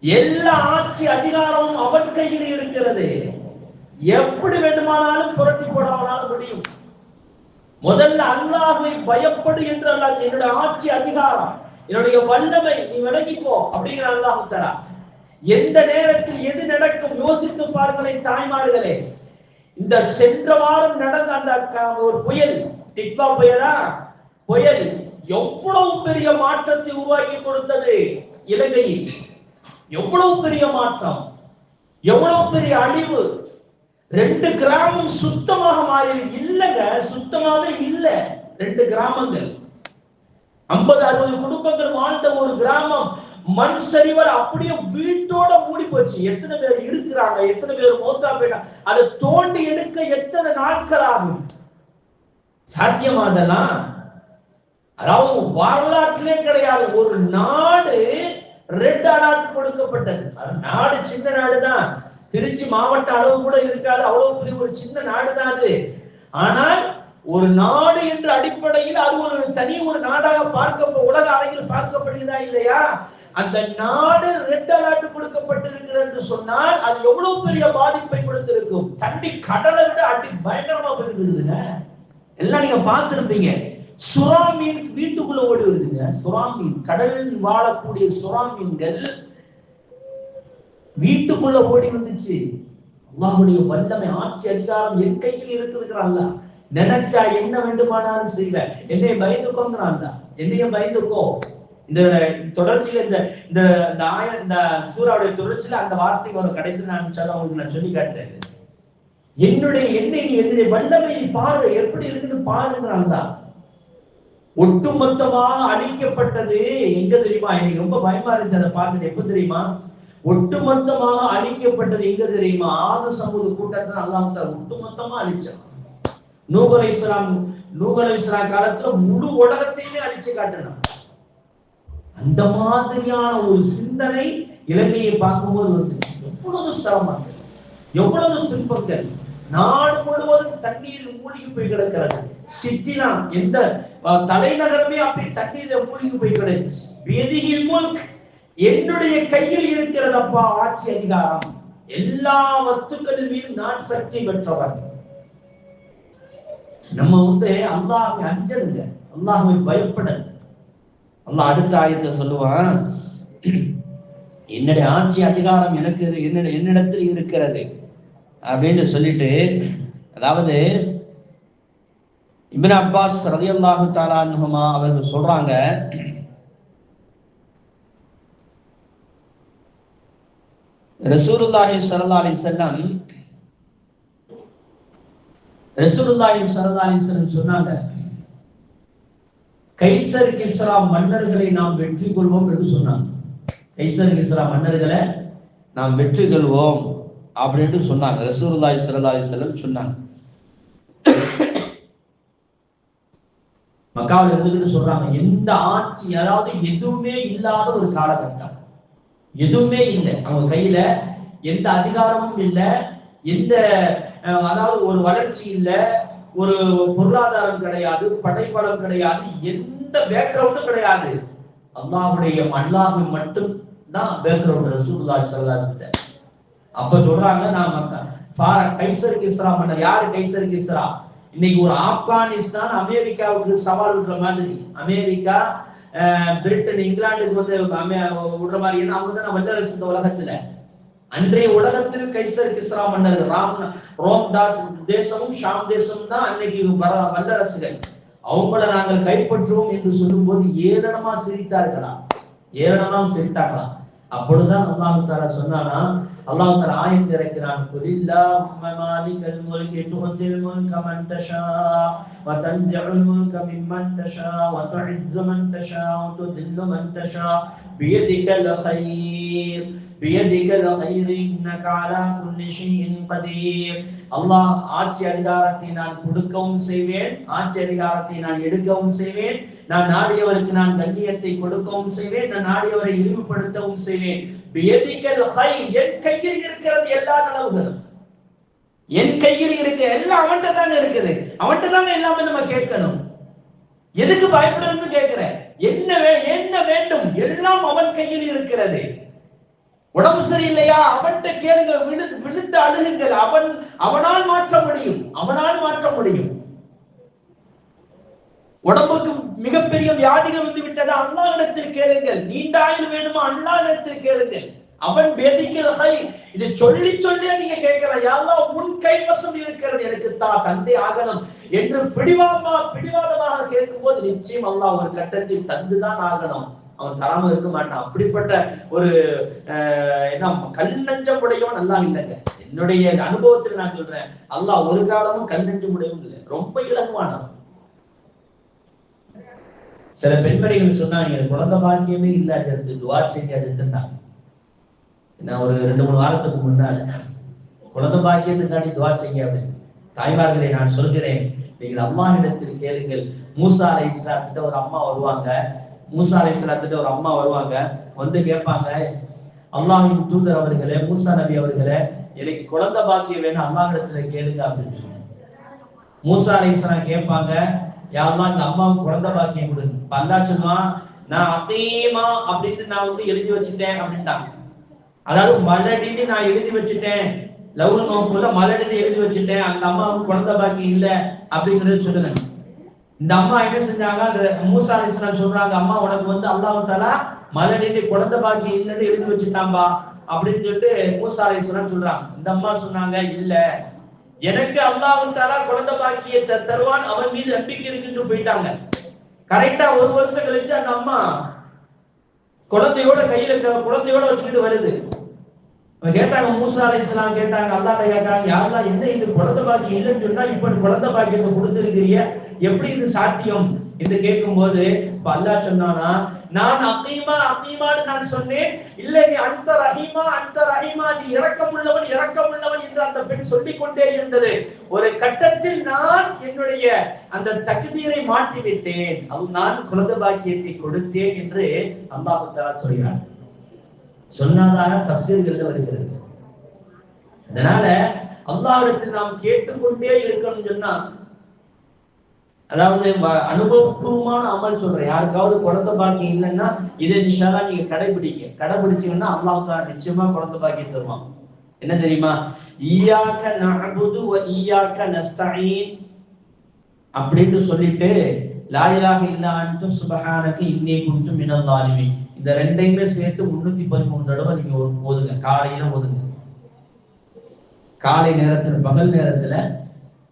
எல்லா ஆட்சி அதிகாரமும் அவன் கையில் இருக்கிறது. எப்படி வேண்டுமானாலும் புரட்டி போட அவனால முடியும். முதல்ல அல்லாஹ்வை பயப்படு என்று அல்லாஹ், என்னுடைய ஆட்சி அதிகாரம், என்னுடைய வல்லமை நீ விளங்கிக்கோ அப்படிங்கிற அல்லாஹ் தஆலா. எந்த நேரத்தில் எது நடக்கும் யோசித்து பாருங்களேன் தாய்மார்களே. இந்த சென்ற வாரம் நடந்த அந்த ஒரு புயல், டிட்வா புயலா, புயல் எவ்வளவு பெரிய மாற்றத்தை உருவாக்கி கொடுத்தது இலங்கையில். எவ்வளவு பெரிய மாற்றம், எவ்வளவு பெரிய அழிவு. 2 கிராமம் சுத்தமாக மாறி இல்லங்க, சுத்தமாவே இல்ல. 2 கிராமங்கள், 50-60 குடும்பங்கள் வாழ்ந்த ஒரு கிராமம் மண் சரிவல் அப்படியே வீட்டோட மூடி போச்சு. எத்தனை பேர் இருக்கிறாங்க, எத்தனை பேர் மௌத்தா போயிட்டாங்க, அதை தோண்டி எடுக்க எத்தனை நாட்கள் ஆகும்? சாத்தியமாதலாம். அதாவது வரலாற்றிலே கிடையாது. ஒரு நாடு ரெட் அலர்ட் கொடுக்கப்பட்டது. நாடு சின்ன நாடு தான், திருச்சி மாவட்ட அளவு கூட இருக்காது, அவ்வளவு பெரிய ஒரு சின்ன நாடு தான் அது. ஆனால் ஒரு நாடு என்ற அடிப்படையில் அது ஒரு தனி ஒரு நாடாக உலக அரங்கில் பார்க்கப்படுகிறதா இல்லையா? அந்த நாடு ரெட் அலர்ட் கொடுக்கப்பட்டிருக்கிறது என்று சொன்னால் அது எவ்வளவு பெரிய பாதிப்பை கொடுத்திருக்கும். தண்ணி கடலை விட அடி பயங்கரமா போயிருக்குதுங்க. எல்லாம் நீங்க பார்த்திருப்பீங்க. சுறா மீன் வீட்டுக்குள்ள ஓடி வருதுங்க. சுறா மீன், கடலில் வாழக்கூடிய சுறா மீன்கள் வீட்டுக்குள்ள ஓடி வந்துச்சு. அல்லாஹ்வுடைய வல்லமை, ஆட்சி அதிகாரம் என் கையில் இருக்குதுங்கிறான்ல. நினைச்சா என்ன வேண்டுமானாலும் செய்வேன். என்னைய பயந்துக்கோங்கிறான்ல, என்னைய பயந்துக்கோ. இந்த தொடர்ச்சியில இந்த சூறாவுடைய தொடர்ச்சியில அந்த வார்த்தை வரும். கடைசி நான் சொல்லி காட்டுறேன். என்னுடைய வல்லமையை பாரு, எப்படி இருக்குன்னு பாருங்கிறான்ல. ஒட்டுமொத்தமாக அழிக்கப்பட்டது எங்க தெரியுமா? எனக்கு ரொம்ப பயமா இருந்துச்சு அதை பார்த்துட்டு. எப்ப தெரியுமா? ஒட்டுமொத்தமாக அழிக்கப்பட்டது எங்க தெரியுமா? ஆது சமூக கூட்டத்தை அல்லாஹ் தஆலா ஒட்டுமொத்தமா அழிச்சான். நூஹ் அலைஹிஸ்ஸலாம் காலத்துல முழு உலகத்தையுமே அழிச்சு காட்டினான். அந்த மாதிரியான ஒரு சிந்தனை இலங்கையை பார்க்கும்போது வந்து எவ்வளவு சிரமங்கள், எவ்வளவு துன்பங்கள். நாடு முழுவதும் தண்ணீர் மூழ்கி போய் கிடக்கிறது. சிட்டினா எந்த தலைநகரமே அப்படி தண்ணீர் மூழ்கி போய் கிடக்கு. வேதியில் முல்க், என்னுடைய கையில் இருக்கிறதப்பா ஆட்சி அதிகாரம், எல்லா வஸ்துக்களின் மீது நான் சக்தி பெற்றவன். நம்ம அல்லாஹ்வை அஞ்சலுங்க, அல்லாஹ்வை பயப்படணும். அல்லாஹ் அடுத்த ஆயத்தை சொல்லுவான், என்னுடைய ஆட்சி அதிகாரம் எனக்கு என்னிடத்தில் இருக்கிறது அப்படின்னு சொல்லிட்டு, அதாவது இப்னு அப்பாஸ் ரலியல்லாஹு தஆலா அன்ஹுமா அவர்கள் சொல்றாங்க, ரசூலுல்லாஹி ஸல்லல்லாஹு அலைஹி வஸல்லம் சொன்னாங்க, கைசர் கிஸ்ரா மன்னர்களை நாம் வெற்றி கொள்வோம் என்று சொன்னாங்க. கைசர் கிஸ்ரா மன்னர்களை நாம் வெற்றி கொள்வோம் அப்படின்னு சொன்னாங்க. ரசூலுல்லாஹி ஸல்லல்லாஹு அலைஹி வஸல்லம் சொன்னாங்க. மக்காவில் இருந்துகிட்டு சொல்றாங்க, எந்த ஆட்சி, அதாவது எதுவுமே இல்லாத ஒரு காலகட்டம், எதுவுமே இல்லை அவங்க கையில, எந்த அதிகாரமும் இல்லை, எந்த அதாவது ஒரு வளர்ச்சி இல்லை, ஒரு பொருளாதாரம் கிடையாது, படைபலம் கிடையாது, எந்த பேக்ரவுண்டும் கிடையாது. அல்லாஹ் மட்டும் தான் பேக்ரவுண்ட் ரசூலுல்லாஹி ஸல்லல்லாஹு அலைஹி வஸல்லம். அப்ப சொல்றாங்க, நான் கைசர் கிஸ்ரா மன்னர். யாரு கைசர் கிஸ்ரா? இன்னைக்கு ஒரு ஆப்கானிஸ்தான் அமெரிக்காவுக்கு சவால் விடுற மாதிரி, அமெரிக்கா பிரிட்டன் இங்கிலாந்துக்கு விடுற மாதிரி, ஏன்னா அவங்க தான் வல்லரசு இந்த உலகத்துல. அன்றைய உலகத்தில் கைசர் கிஸ்ரா மன்னர், ரோம் தாஸ் தேசமும் ஷாம் தேசமும் தான் அன்னைக்கு வல்லரசுகள். அவங்கள நாங்கள் கைப்பற்றுவோம் என்று சொல்லும் போது ஏளனமா சிரித்தார்களா, ஏளனமா சிரித்தார்களாம். அப்பொழுதுதான் அல்லாஹ் தஆலா சொன்னானா, அல்லாஹ் தஆலா ஆயத்தை இறக்கிறான், குலில்லாஹும்ம மாலிகல் முல்கி து'த்தில் முல்க மன் தஷா வ தன்ஸிஉல் முல்க மிம்மன் தஷா வ து'இஸ்ஸு மன் தஷா வ துதில்லு மன் தஷா பியதிகல் கைர் பியதிகல் கைர் இன்னக அலா குல்லி ஷைஇன் கதீர். அல்லாஹ் ஆட்சி அதிகாரத்தை நான் கொடுக்கவும் செய்வேன், ஆட்சி அதிகாரத்தை நான் எடுக்கவும் செய்வேன், நான் நாடியவருக்கு நான் கண்ணியத்தை கொடுக்கவும் செய்வேன், நான் நாடியவரை இழிவுபடுத்தவும் செய்வேன். பியதிகல் கைர், என் கையில் இருக்கிறது எல்லா நலவுகளும், என் கையில் இருக்க எல்லாம் அவன்கிட்ட தாங்க இருக்குது, அவன்கிட்ட தாங்க எல்லாமே நம்ம கேட்கணும். எதுக்கு பயப்படணும்னு கேட்கிற, என்ன வேண்டும், எல்லாம் அவன் கையில் இருக்கிறது. உடம்பு சரியில்லையா, அவன்கிட்ட கேளுங்க, விழுந்து அழுகுங்கள், அவனால் மாற்ற முடியும், அவனால் மாற்ற முடியும். உடம்புக்கு மிகப்பெரிய வியாதிகள் வந்து விட்டது, அல்லாஹ்விடத்தில் கேளுங்கள். நீண்ட ஆயுள் வேணுமா, அல்லாஹ்விடத்தில் கேளுங்கள். அவன் வேதிக்கல் கை, இதை சொல்லி சொல்லியே நீங்க கேட்கிற, யா அல்லாஹ் உன் கைவசம் இருக்கிறது, எனக்கு தந்தை ஆகணும் என்று பிடிவாதமாக கேட்கும் போது நிச்சயம் அல்லாஹ் ஒரு கட்டத்தில் தந்துதான் ஆகணும், அவன் தராம இருக்க மாட்டான். அப்படிப்பட்ட ஒரு கல் நஞ்சம் உடையவன் அல்லாஹ் இல்லைங்க. என்னுடைய அனுபவத்தில் நான் சொல்றேன், அல்லாஹ் ஒரு காலமும் கல் நஞ்சம் உடையவன் இல்லை, ரொம்ப இலகுவானவன். சில பெண்மணிகள் சொன்னாங்க, குழந்தை பாக்கியமே இல்லாத துவா செய்யாதுன்னா, நான் ஒரு 2-3 வாரத்துக்கு முன்னால குழந்தை பாக்கியத்துக்காண்டி துவா செய்ய அப்படின்னு. தாய்மார்களை நான் சொல்கிறேன், நீங்கள் அம்மாவிடத்தில் கேளுங்கள். மூசா அலைஹிஸ்ஸலாத்திட்ட ஒரு அம்மா வருவாங்க, மூசா அலைஹிஸ்ஸலாத்திட்ட ஒரு அம்மா வருவாங்க, வந்து கேட்பாங்க, அல்லாஹ்வின் தூதர் அவர்களே, மூசா நபி அவர்களே, எனக்கு குழந்தை பாக்கியம் வேணும், அல்லாஹ்விடத்துல கேளுங்க அப்படின்னு. மூசா அலைஹிஸ்ஸலாம் கேட்பாங்க, யா அல்லாஹ் இந்த அம்மாவுக்கு குழந்தை பாக்கியம் கொடுங்க. அல்லாஹ் சொல்லுவான், நான் அதீமா அப்படின்னு நான் எழுதி வச்சுட்டேன் அப்படின்ட்டாங்க. அதாவது மலடின்னு நான் எழுதி வச்சுட்டேன், லவ்ஹுல் மஹ்ஃபூல மலடின்னு எழுதி வச்சுட்டேன், அந்த அம்மாவுக்கு குழந்தை பாக்கியம் இல்ல அப்படிங்கறது சொல்லுங்க. இந்த அம்மா என்ன செஞ்சாங்க, மூசா அலைஹிஸ்ஸலாம் சொல்றாங்க, அம்மா உனக்கு அல்லாஹ் தஆலா மலடின்னு குழந்தை பாக்கியம் இல்லன்னு எழுதி வச்சுட்டான்பா அப்படின்னு சொல்லிட்டு மூசா அலைஹிஸ்ஸலாம் சொல்றாங்க. இந்த அம்மா சொன்னாங்க, இல்ல, எனக்கு அல்லாஹ் தஆலா குழந்தை பாக்கியத்தை தருவான், அவன் மீது நம்பிக்கை இருக்குன்னு போயிட்டாங்க. கரெக்டா 1 வருஷம் கழிச்சு அந்த அம்மா குழந்தையோட குழந்தையோட வச்சுக்கிட்டு வருது. கேட்டாங்க, மூசா அலைஹிஸ்ஸலாம் கேட்டாங்க, அல்லாஹ்ட்ட கேட்டாங்க, யா அல்லாஹ் என்ன இது குழந்தை பாக்கியம் இல்லைன்னு சொன்னா இப்ப குழந்தை பாக்கியத்தை கொடுத்திருக்கிறீங்க, எப்படி இது சாத்தியம் என்று கேட்கும்போது அல்லாஹ் சொன்னானா, நான் அகீமான்னு நான் சொன்னேன், இல்ல நீ அந்த ரஹீமா நீ இரக்கமுள்ளவன் என்று அந்த பெண் சொல்லிக் கொண்டே இருந்தது. ஒரு கட்டத்தில் நான் என்னுடைய அந்த தக்தீரை மாற்றி விட்டேன், நான் குழந்தை பாக்கியத்தை கொடுத்தேன் என்று அல்லாஹ் தஆலா சொல்கிறார். சொன்னதாக தஃசீர்கள்ல வருகிறது. அதனால அல்லாஹ்விடத்தில் நாம் கேட்டுக்கொண்டே இருக்கணும்னு சொன்னா, அதாவது அனுபவபூர்வமான அமல் சொல்றேன். யாருக்காவது குழந்தை பாக்கியம் இல்லைன்னா இதை இன்ஷால்லா நீங்க கடைபிடிச்சீங்கன்னா அல்லாஹ் நிச்சயமா குழந்தை பாக்கியம் தருவான். என்ன தெரியுமா? ஈயாக்க நஅபுது வ ஈயாக்க நஸ்தஈன் அப்படின்னு சொல்லிட்டு லா இலாஹ இல்லா அன்த சுப்ஹானக இன்னீ குன்து மினல் ஸாலிமீன் இந்த ரெண்டையுமே சேர்த்து 313 தடவை நீங்க ஓதுங்க. காலையில ஓதுங்க. காலை நேரத்துல, பகல் நேரத்துல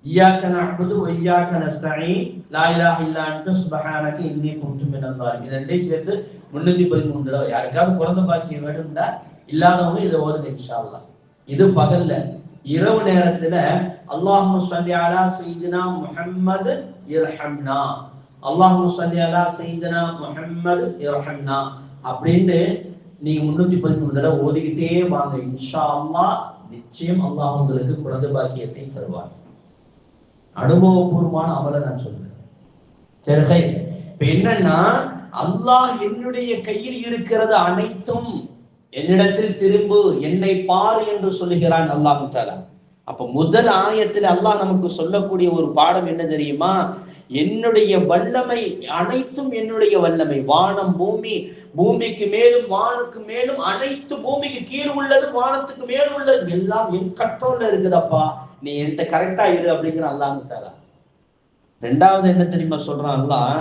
ஈயாக்க நஅபுது வ ஈயாக்க நஸ்தஈன் லா இலாஹ இல்லா அன்த சுப்ஹானக இன்னீ குன்து மினல் ஸாலிமீன் ரெண்டையும் சேர்த்து 313 தடவை. யாருக்காவது குழந்தை பாக்கியம் வேணும்னா இல்லாதவங்க இதை ஓதுங்க இன்ஷா அல்லாஹ். இது பகல்ல. இரவு நேரத்துல அல்லாஹும்ம ஸல்லி அலா சய்யிதினா முஹம்மது இர்ஹம்னா, அல்லாஹும்ம ஸல்லி அலா சய்யிதினா முஹம்மது இர்ஹம்னா அப்படின்னு நீங்க 313 தடவை ஓதிக்கிட்டே வாங்க. இன்ஷா அல்லாஹ் நிச்சயம் அல்லாஹ் உங்களுக்கு குழந்தை பாக்கியத்தை தருவார். அனுபவபூர்வமான அமலை நான் சொல்றேன். சரி, இப்ப என்னன்னா அல்லாஹ் என்னுடைய கையில் இருக்கிறது அனைத்தும் என்னிடத்தில் திரும்பு, என்னை பாரு என்று சொல்லுகிறான் அல்லாஹ் தஆலா. அப்ப முதல் ஆயத்தில் அல்லாஹ் நமக்கு சொல்லக்கூடிய ஒரு பாடம் என்ன தெரியுமா? என்னுடைய வல்லமை அனைத்தும் என்னுடைய வல்லமை. வானம் பூமி, பூமிக்கு மேலும் வானுக்கு மேலும், அனைத்து பூமிக்கு கீழ் உள்ளது வானத்துக்கு மேல் உள்ளது எல்லாம் என் கண்ட்ரோல்ல இருக்குதப்பா, நீ என்கிட்ட கரெக்டா இரு அப்படிங்கிற அல்லாஹ் தஆலா. ரெண்டாவது என்ன தெரியுமா சொல்றான் அல்லாஹ்?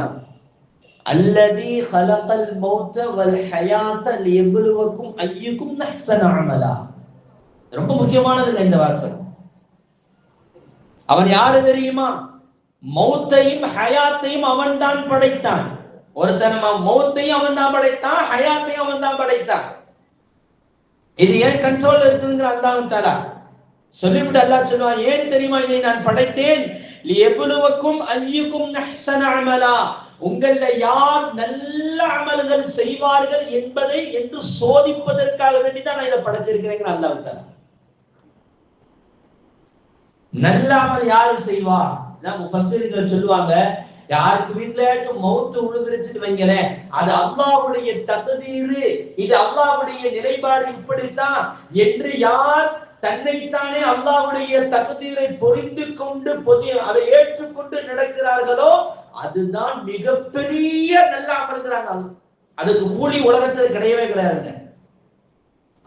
அல்லதி ஹலகல் மௌத வல் ஹயாத லியப்லுவக்கும் அய்யுக்கும் அஹ்ஸனு அமலா. ரொம்ப முக்கியமானது இந்த வாசகம். அவன் யாரு தெரியுமா? மௌத்தையும் ஹயாத்தையும் அவன் தான் படைத்தான். ஒருத்தன் மௌத்தையும் அவன் தான் படைத்தான், ஹயாத்தையும் அவன் தான் படைத்தான். இது ஏன் கண்ட்ரோல் இருக்குதுங்கிற அல்லாஹ் தஆலா சொல்லிவிட்டு அல்லாஹ் சொல்லுவான், ஏன் தெரியுமா இதை நான் படைத்தேன்? லியப்லுவக்கும் அய்யுக்கும் அஹ்ஸனு அமலா, உங்கள யார் நல்ல அமல்கள் செய்வார்கள் என்பதை என்று சோதிப்பதற்காக வேண்டிதான் நான் இதை படைத்திருக்கிறேன் அல்லாஹ் தஆலா. நல்ல அமல் யாரு செய்வா? முஃபஸ்ஸிர்கள் சொல்லுவாங்க, யாருக்கு வீட்டுல மௌத்து விழுந்துருச்சுன்னு வைங்களேன், அது அல்லாஹ்வுடைய தக்தீரு, இது அல்லாஹ்வுடைய நிலைப்பாடு, இப்படித்தான் என்று யார் தன்னைத்தானே அல்லாஹ்வுடைய தக்தீரை புரிந்து கொண்டு அதை ஏற்றுக்கொண்டு நடக்கிறார்களோ அதுதான் மிகப்பெரிய நல்ல அமல்கிறாங்க. அதுக்கு கூலி உலகத்தில் கிடையவே கிடையாதுங்க.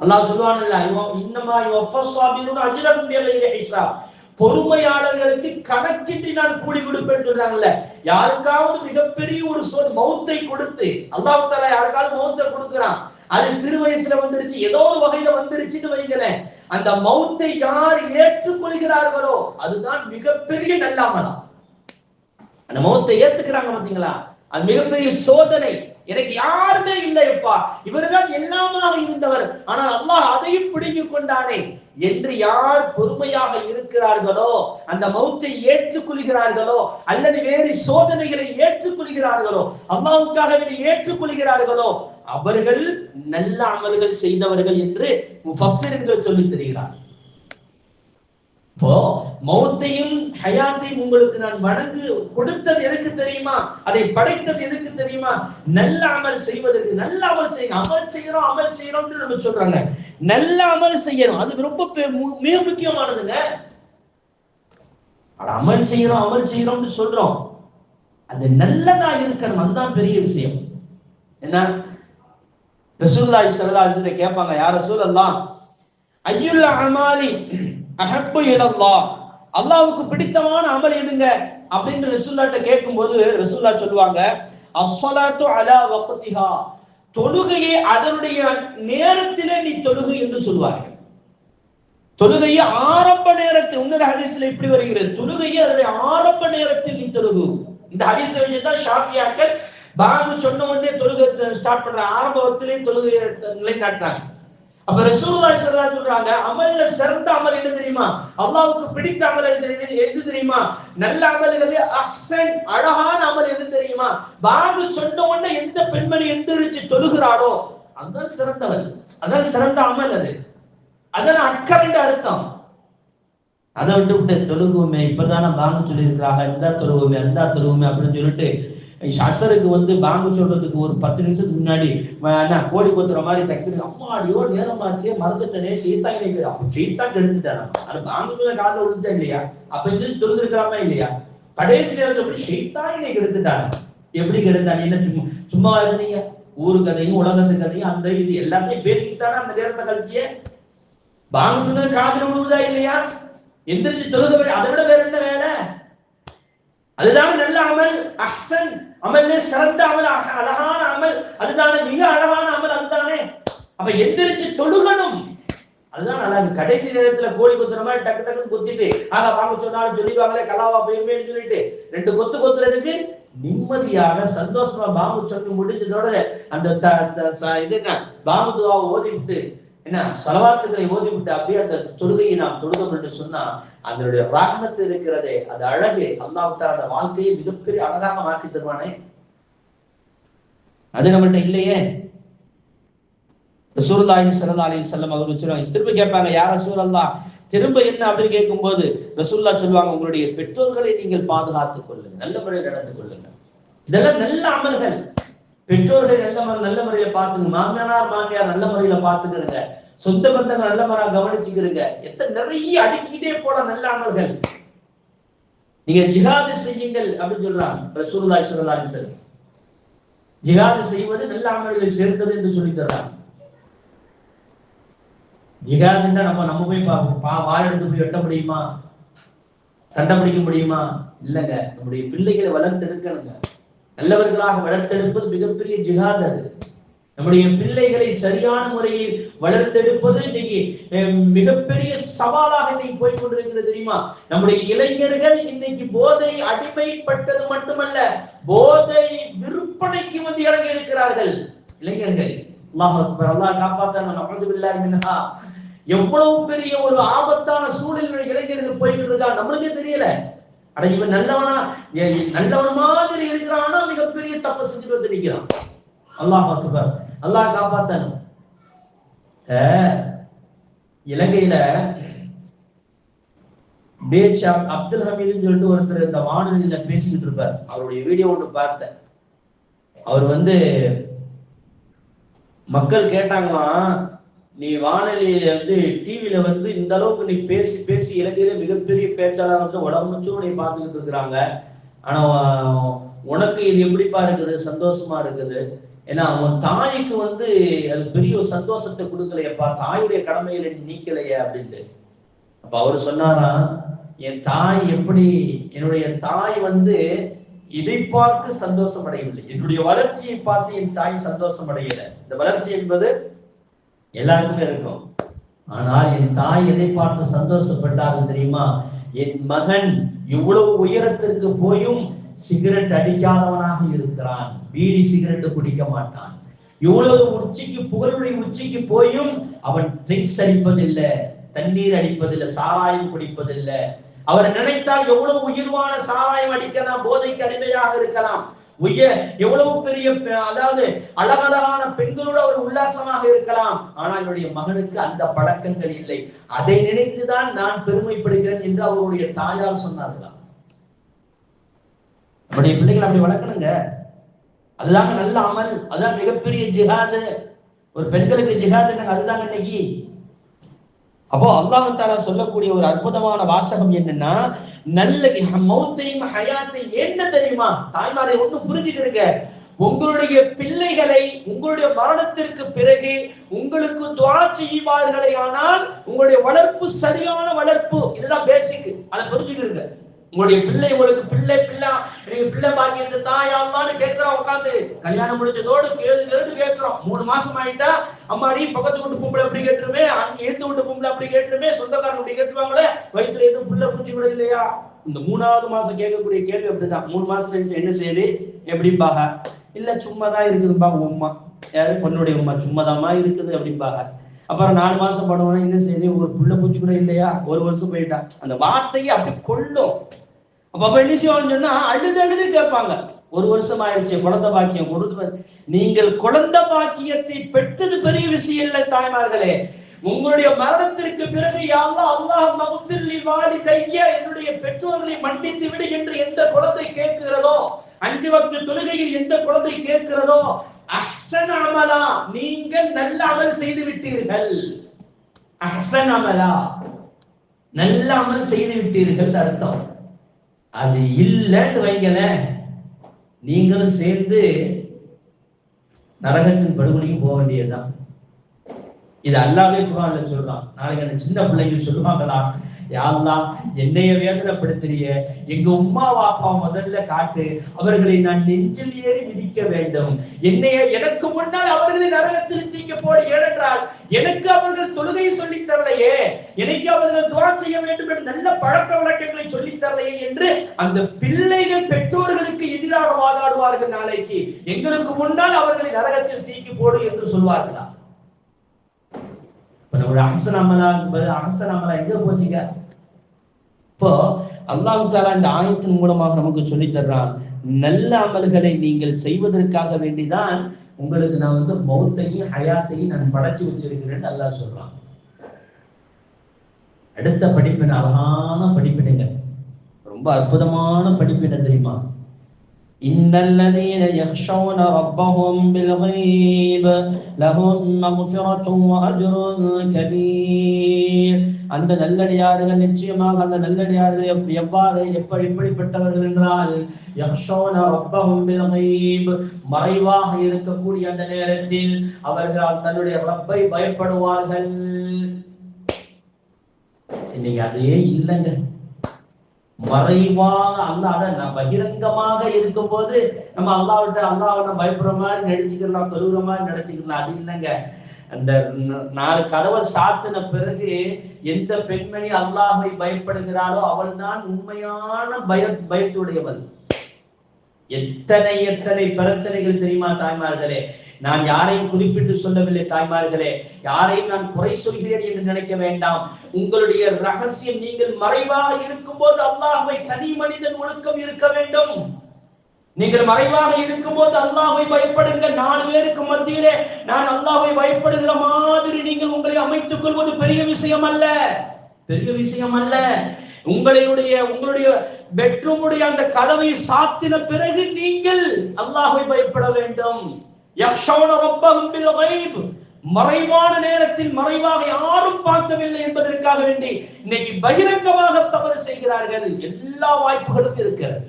அல்லாஹ் சொல்லுவான்ல, இன்னமா யுவஃபஸ் ஸாபிரூன அஜ்ரஹும் பிகைரி ஹிசாப், பொறுமையாளர்களுக்கு கணக்கின்றி நான் கூலி கொடுப்பேன்னு சொல்றாங்கல்ல. யாருக்காவது மிகப்பெரிய ஒரு மௌத்தை கொடுத்து அல்லாஹ் தஆலா யாருக்காவது மௌத்தை கொடுக்கிறான், அது சிறு வயசுல வந்துருச்சு, ஏதோ ஒரு வகையில வந்துருச்சுன்னு வைங்களேன், அந்த மௌத்தை யார் ஏற்றுக்கொள்கிறார்களோ அதுதான் மிகப்பெரிய நல்ல அமலா. அந்த மௌத்தை ஏத்துக்கிறாங்க பாத்தீங்களா, அது மிகப்பெரிய சோதனை. எனக்கு யாருமே இல்லையப்பா, இவர்தான் எல்லாமாக இருந்தவர், ஆனால் அல்லாஹ் அதையும் பிடிங்கிக் கொண்டானே என்று யார் பொறுமையாக இருக்கிறார்களோ, அந்த மௌத்தை ஏற்றுக்கொள்கிறார்களோ, அல்லது வேறு சோதனைகளை ஏற்றுக்கொள்கிறார்களோ, அல்லாஹ்வுக்காக ஏற்றுக்கொள்கிறார்களோ, அவர்கள் நல்ல அமல்கள் செய்தவர்கள் என்று முஃபஸ்ஸிர்கள் சொல்லித் தருகிறார். இப்போ மௌத்தையும் ஹயாத்தையும் உங்களுக்கு நான் வணங்கு கொடுத்தது எதுக்கு தெரியுமா? அதை படைத்தது எதுக்கு தெரியுமா? நல்ல அமல் செய்வதற்கு. நல்ல அமல் செய்யுங்க. அமல் செய்யறோம் நம்ம சொல்றாங்க, நல்ல அமல் செய்யணும், அது ரொம்ப மிக முக்கியமானதுங்க. அமல் செய்யறோம்னு சொல்றோம், அது நல்லதா இருக்கணும், அதுதான் பெரிய விஷயம். என்ன ரசூலுல்லாஹி ஸல்லல்லாஹு அலைஹி வஸல்லம் கேட்பாங்க, யா ரசூலல்லாஹ் அய்யுல் அமாலி அஹப்பு இலல்லாஹ், அல்லாஹ்வுக்கு பிடித்தமான அமல் எதுங்க அப்படின்னு ரசூலுல்லாஹ்ட்ட கேட்கும்போது ரசூலுல்லாஹ் சொல்லுவாங்க, அஸ்ஸலாத்து அலா வக்திஹா, தொழுகையை அதனுடைய நேரத்திலே நீ தொழுகு என்று சொல்வார்கள். தொழுகையை ஆரம்ப நேரத்தில், இன்னொரு ஹதீஸ்ல இப்படி வருகிறது, தொழுகையை அதனுடைய ஆரம்ப நேரத்தில் நீ தொழுகு. இந்த ஹதீஸை வச்சுதான் ஷாஃபியாக்கள் பாங்கு சொன்ன உடனே தொழுகை ஸ்டார்ட் பண்றாங்க, ஆரம்ப வக்திலே தொழுகை நிலைநாட்டுறாங்க. அப்ப ரசூலுல்லாஹி ஸல்லல்லாஹு அலைஹி வஸல்லம் சொல்றாங்க, அமல்ல சிறந்த அமல் என்ன தெரியுமா? அல்லாஹ்வுக்கு பிடித்த அமல் எது தெரியுமா? நல்ல அமல்களே அஹ்சன், அழகான அமல் எது தெரியுமா? பாங்கு சொன்ன உடனே எந்த பெண்மணி எந்திரிச்சு தொழுகிறாளோ அதுதான் சிறந்தவள், அதான் சிறந்த அமல். அதான் அக்கறைன்ற அர்த்தம். அதை விட்டு தொழுகுமே, இப்பதானே பாங்கு சொல்லி இருக்கிறாங்க, இந்த தொழுகுமே அந்த தொழுகுமே அப்படின்னு சொல்லிட்டு அசருக்கு வந்து பாங்கு சொல்றதுக்கு ஒரு 10 நிமிஷத்துக்கு முன்னாடி கோழி கொத்துற மாதிரி டக்குனு அம்மாடியோ நேரமாச்சே மறந்துட்டனே சீத்தா இன்னைக்கு அப்ப சீத்தா கெடுத்துட்டானா அது பாங்கு காதுல விழுந்தா இல்லையா? அப்ப இது தொழுந்திருக்கலாமா இல்லையா? கடைசி நேரத்தில் சீத்தா இன்னைக்கு எடுத்துட்டாங்க. எப்படி கெடுத்தாங்க? என்ன சும்மா இருந்தீங்க? ஊரு கதையும் உலகத்து கதையும் அந்த இது எல்லாத்தையும் பேசிக்கிட்டானா அந்த நேரத்தை கழிச்சியே பாங்கு சொன்னது காதுல விழுவுதா இல்லையா? எந்திரிச்சு தொழுக, அதை விட வேற என்ன வேலை? அதுதான் நல்ல அமல். அஹ்சன் அமல்ல சிறந்த அமல், அழகான அமல் அதுதானே, மிக அழகான அமல் அதுதானே. அப்ப எந்திரிச்சு தொழுகணும், அதுதான் அழகு. கடைசி நேரத்துல கோழி கொத்துற மாதிரி டக்கு டக்குன்னு கொத்திட்டு பாங்க சொன்னாலும் சொல்லிடுவாங்களே கலாவா போயிருவேன்னு சொல்லிட்டு 2 கொத்து கொத்துறதுக்கு நிம்மதியாக சந்தோஷமா பாம்பு சொல்லி முடிஞ்சதோட அந்த இது என்ன பாம்பு துவாவை ஓதி விட்டு என்ன சலவாத்துக்களை ஓதி விட்டு அப்படியே அந்த தொழுகையை நாம் தொழுதோம் என்று சொன்னா அதனுடைய ராகத்து இருக்கிறதே, அது அழகு. அல்லாஹ் தஆலா அந்த வாழ்க்கையை மிகப்பெரிய அழகாக மாற்றி தருவானே, அது நம்மள்ட்ட இல்லையே. ரசூலுல்லாஹி ஸல்லல்லாஹு அலைஹி வஸல்லம் அவர்கள் சொல்றாங்க, திரும்ப கேட்பாங்க யார் ரசூலல்லாஹ் திரும்ப என்ன அப்படின்னு கேட்கும்போது ரசூலுல்லாஹ் சொல்லுவாங்க, உங்களுடைய பெற்றோர்களை நீங்கள் பாதுகாத்துக் கொள்ளுங்க, நல்ல முறையில் நடந்து கொள்ளுங்க. இதெல்லாம் நல்ல அமல்கள். பெற்றோர்களை நல்ல முறையில பாத்துங்க, மாமியார் நல்ல முறையில பாத்துக்கிறங்க, சொந்த பந்தங்கள் நல்ல முறையா கவனிச்சுக்கிறங்க. எத்தனை நிறைய அடுக்கிக்கிட்டே போட நல்ல அமல்கள். நீங்க ஜிஹாது செய்யுங்கள் அப்படின்னு சொல்றாங்க ரசூலுல்லாஹி ஸல்லல்லாஹு அலைஹி வஸல்லம். ஜிஹாது செய்வது நல்ல அமல்களை சேர்ந்தது என்று சொல்லி தர்றாங்க. ஜிஹாதுன்னா நம்ம போய் வாழ எடுத்து போய் வெட்ட முடியுமா? சண்டை பிடிக்க முடியுமா? இல்லங்க. நம்முடைய பிள்ளைகளை வளர்த்தெடுக்கணுங்க. நல்லவர்களாக வளர்த்தெடுப்பது மிகப்பெரிய ஜிஹாத். அது நம்முடைய பிள்ளைகளை சரியான முறையில் வளர்த்தெடுப்பது இன்னைக்கு மிகப்பெரிய சவாலாக இன்னைக்கு போய்கொண்டிருக்கிறது தெரியுமா? நம்முடைய இளைஞர்கள் இன்னைக்கு போதை அடிமைப்பட்டது மட்டுமல்ல, போதை விற்பனைக்கு வந்து இறங்கி இருக்கிறார்கள் இளைஞர்கள். அல்லாஹ் அக்பர், அல்லாஹ் காப்பாத்தணும். நஅூது பில்லாஹி மின்ஹா. எவ்வளவு பெரிய ஒரு ஆபத்தான சூழலில் இளைஞர்கள் போய்கிட்டு இருக்கா நம்மளுக்கே தெரியல. அட இவன் நல்லவன் மாதிரி இருக்கிறானா மிகப்பெரிய தப்பு செஞ்சுட்டு வந்து நிற்கிறான். அல்லாஹ் அக்பர், அல்லாஹ் காப்பாத்தணும். இலங்கையில அப்துல் ஹமீதுன்னு சொல்லிட்டு ஒருத்தர் இந்த வானொலியில பேசிக்கிட்டு இருப்பார். அவருடைய வீடியோ ஒன்று பார்த்தேன். அவர் வந்து மக்கள் கேட்டாங்களாம், நீ வானொலியில வந்து டிவியில வந்து இந்த அளவுக்கு நீ பேசி பேசி இலங்கையில மிகப்பெரிய பேச்சாளர் வந்து உடம்புச்சும் நீ பார்த்துக்கிட்டு இருக்கிறாங்க, ஆனா உனக்கு இது எப்படிப்பா இருக்குது? சந்தோஷமா இருக்குது. ஏன்னா அவன் தாய்க்கு வந்து அது பெரிய ஒரு சந்தோஷத்தை கொடுக்கலையப்பா, தாயுடைய கடமையில நீக்கலையே அப்படின்ட்டு. அப்ப அவரு சொன்னாரா, என் தாய் எப்படி, என்னுடைய தாய் வந்து இதை பார்த்து சந்தோஷம் அடையவில்லை, என்னுடைய வளர்ச்சியை பார்த்து என் தாய் சந்தோஷம் அடையல. இந்த வளர்ச்சி என்பது எல்லாருக்குமே இருக்கும். ஆனால் என் தாய் எதை பார்த்து சந்தோஷப்பட்டாங்க தெரியுமா? என் மகன் இவ்வளவு உயரத்திற்கு போயும் சிகரெட் அடிக்காதவனாக இருக்கிறான், பீடி சிகரெட் குடிக்க மாட்டான். இவ்வளவு உச்சிக்கு, புகழுடைய உச்சிக்கு போயும் அவன் ட்ரிங்க்ஸ் அடிப்பதில்லை, தண்ணீர் அடிப்பதில்லை, சாராயம் குடிப்பதில்லை. அவர் நினைத்தால் எவ்வளவு உயர்வான சாராயம் அடிக்கலாம், போதைக்கு அடிமையாக இருக்கலாம், எவ்வளவு பெரிய அதாவது அழகழகான பெண்களோடு அவர் உல்லாசமாக இருக்கலாம். ஆனால் என்னுடைய மகனுக்கு அந்த பழக்கங்கள் இல்லை. அதை நினைத்துதான் நான் பெருமைப்படுகிறேன் என்று அவருடைய தாயார் சொன்னார்களாம். நம்முடைய பிள்ளைகள் அப்படி வளர்க்கணுங்க. அதுதாங்க நல்ல அமல், அதுதான் மிகப்பெரிய ஜிஹாது. ஒரு பெண்களுக்கு ஜிஹாது அதுதாங்க இன்னைக்கு. அப்போ அல்லாஹ் தஆலா சொல்லக்கூடிய ஒரு அற்புதமான வாசகம் என்னன்னா, நல்ல மௌத்தையும் ஹயாத்தையும் என்ன தெரியுமா? தாய்மாரை ஒண்ணு புரிஞ்சுக்கிறீங்க, உங்களுடைய பிள்ளைகளை உங்களுடைய மரணத்திற்கு பிறகு உங்களுக்கு துஆ செய்வார்களே, ஆனால் உங்களுடைய வளர்ப்பு சரியான வளர்ப்பு, இதுதான் பேசிக். அதை புரிஞ்சுக்கிறீங்க. உங்களுடைய பிள்ளை உங்களுக்கு பிள்ளை நீங்க பிள்ளை பாக்கிட்டு தாய் அம்மான்னு கேட்கிறோம். உட்காந்து கல்யாணம் முடிஞ்சதோடு கேட்கிறோம். 3 மாசம் ஆயிட்டா அம்மாடி பக்கத்து வீட்டு பொம்பளை அப்படி கேட்டுருமே, எடுத்து விட்டு பொம்பளை அப்படி கேட்டுருமே, சொந்தக்காரங்க அப்படி கேட்டுருவாங்களே, வயிற்றுல எதுவும் பிள்ளை குச்சி கூட இல்லையா? இந்த 3வது மாசம் கேட்கக்கூடிய கேள்வி அப்படிதான். 3 மாசம் கழிச்சு என்ன செய்யுது எப்படிப்பாக? இல்ல சும்மாதான் இருக்குதுப்பாங்க உமா, யாரு பொண்ணுடைய உமா சும்மாதாமா இருக்குது அப்படிம்பாங்க. அப்புறம் 4 மாசம் பண்ணுவோம், என்ன செய்யுது ஒரு புள்ள பூச்சி கூட இல்லையா, 1 வருஷம் போயிட்டா. அந்த வார்த்தையை அப்படி கொள்ளும். அப்ப என்ன செய்வாங்கன்னு சொன்னா அழுது கேட்பாங்க, 1 வருஷம் ஆயிடுச்சு குழந்தை பாக்கியம் கொடுத்து. நீங்கள் குழந்தை பாக்கியத்தை பெற்றது பெரிய விஷயம் இல்லை தாய்மார்களே. உங்களுடைய மரணத்திற்கு பிறகு யா அல்லாஹ் அல்லாஹ் மக்ஃபிர் லி வாலிதைய, என்னுடைய பெற்றோர்களை மன்னித்து விடு என்று எந்த குழந்தை கேட்கிறதோ 5 வக்து தொழுகையில் எந்த குழந்தை கேட்கிறதோ அஹ்சன் அமலா, நீங்கள் நல்ல அமல் செய்து விட்டீர்கள். அஹ்சன் அமலா, நல்ல அமல் செய்து விட்டீர்கள் அர்த்தம். அது இல்லைன்னு வைங்களேன், நீங்களும் சேர்ந்து நரகத்தின் படுகொலையும் போக வேண்டியதுதான். இது அல்லாஹ்வே குர்ஆன்ல சொல்றான். நாளைக்கு அந்த சின்ன பிள்ளைங்க சொல்லுவாங்களா, யா அல்லாஹ் என்னைய வேதனைப்படுத்துறிய, எங்க உம்மா வாப்பா முதல்ல காட்டு, அவர்களை நான் நெஞ்சில் ஏறி மிதிக்க வேண்டும், எனக்கு முன்னால் அவர்களை நரகத்தில் தீக்க போடு, ஏனென்றால் எனக்கு அவர்கள் தொழுகையை சொல்லித் தரலையே, எனக்கு அவர்கள் துஆ செய்ய வேண்டும் என்று நல்ல பழக்க வழக்கங்களை சொல்லித் தரலையே என்று அந்த பிள்ளைகள் பெற்றோர்களுக்கு எதிராக வாதாடுவார்கள். நாளைக்கு எங்களுக்கு முன்னால் அவர்களை நரகத்தில் தீக்கி போடு என்று சொல்வார்களா? அஹ்சன் அமலா எங்க போச்சுங்க? இப்போ அல்லாஹ் தஆலா இந்த ஆயத்தின் மூலமாக நமக்கு சொல்லி தர்றான், நல்ல அமல்களை நீங்கள் செய்வதற்காக வேண்டிதான் உங்களுக்கு நான் மௌத்தையும் ஹயாத்தையும் நான் படைச்சு வச்சிருக்கிறேன்னு அல்லாஹ் சொல்றான். அடுத்த படிப்பின அழகான படிப்பினைங்க, ரொம்ப அற்புதமான படிப்பினை தெரியுமா? இன்னல்லதீன யக்ஷௌன ரப்பஹும் பில்கைப் லஹும் மக்ஃபிரத்துன் வ அஜ்ருன் கபீர். அந்த நல்லடியார்கள் நிச்சயமாக அந்த நல்லடியார்கள் எப்படிப்பட்டவர்கள் என்றால், யக்ஷௌன ரப்பஹும் பில்கைப், மறைவாக இருக்கக்கூடிய அந்த நேரத்தில் அவர்கள் தன்னுடைய ரப்பை பயப்படுவார்கள். இன்னைக்கு அதே இல்லைங்க. மறைவாக அல்லாஹ் பகிரங்கமாக இருக்கும் போது நம்ம அல்லாஹ்விட்ட பயப்படுற மாதிரி நடிச்சுக்கலாம், தொழுகிற மாதிரி நடிச்சுக்கலாம். அது இல்லைங்க. அந்த 4 கதவை சாத்தின பிறகு எந்த பெண்மணி அல்லாஹ்வை பயப்படுகிறாளோ அவள் தான் உண்மையான பயத்துடையவள். எத்தனை பிரச்சனைகள் தெரியுமா தாய்மார்களே? நான் யாரையும் குறிப்பிட்டு சொல்லவில்லை தாய்மார்களே, யாரையும் நான் குறை சொல்கிறேன் என்று நினைக்க வேண்டாம். உங்களுடைய ரகசியம், நீங்கள் மறைவாக இருக்கும் போது அல்லாஹ்வை தனி மனிதன் ஒழுக்கம் இருக்க வேண்டும். நீங்கள் மறைவாக இருக்கும் போது அல்லாஹ்வை பயப்படுங்க. 4 பேருக்கு மத்தியிலே நான் அல்லாஹ்வை பயப்படுகிற மாதிரி நீங்கள் உங்களை அமைத்துக் கொள்வது பெரிய விஷயம் அல்ல. உங்களுடைய பெட்ரூமுடைய அந்த கதவை சாத்தின பிறகு நீங்கள் அல்லாஹ்வை பயப்பட வேண்டும். யக்ஷௌன ரப்பஹும் பில்கைப், மறைவான நேரத்தில் மறைவாக யாரும் பார்க்கவில்லை என்பதற்காக வேண்டி இன்னைக்கு பகிரங்கமாக தவறு செய்கிறார்கள். எல்லா வாய்ப்புகளும் இருக்கிறது.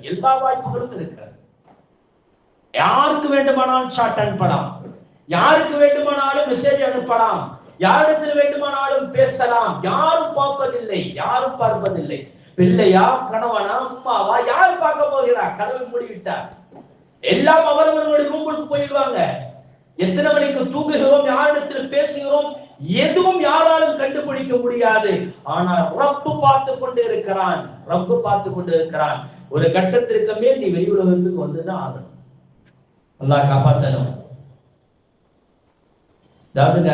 யாருக்கு வேண்டுமானாலும் சாட் அனுப்பலாம், யாருக்கு வேண்டுமானாலும் மெசேஜ் அனுப்பலாம், யாரிடத்தில் வேண்டுமானாலும் பேசலாம். யாரும் பார்ப்பதில்லை. பிள்ளையா, கணவனா, அம்மாவா, யார் பார்க்க போகிறார்? கதவை மூடிவிட்டார். எல்லாம் அவரவர்களுடைய ரூமுக்கு போயிடுவாங்க. எத்தனை மணிக்கு தூங்குகிறோம், யாரிடத்தில் பேசுகிறோம், எதுவும் யாராலும் கண்டுபிடிக்க முடியாது. ஆனால் ரப்பு பார்த்து கொண்டு இருக்கிறான். ஒரு கட்டத்திற்கு மேல் நீ வெளி உலகத்துக்கு வந்துதான் ஆகணும். அல்லாஹ் காப்பாற்றணும். அதாவதுங்க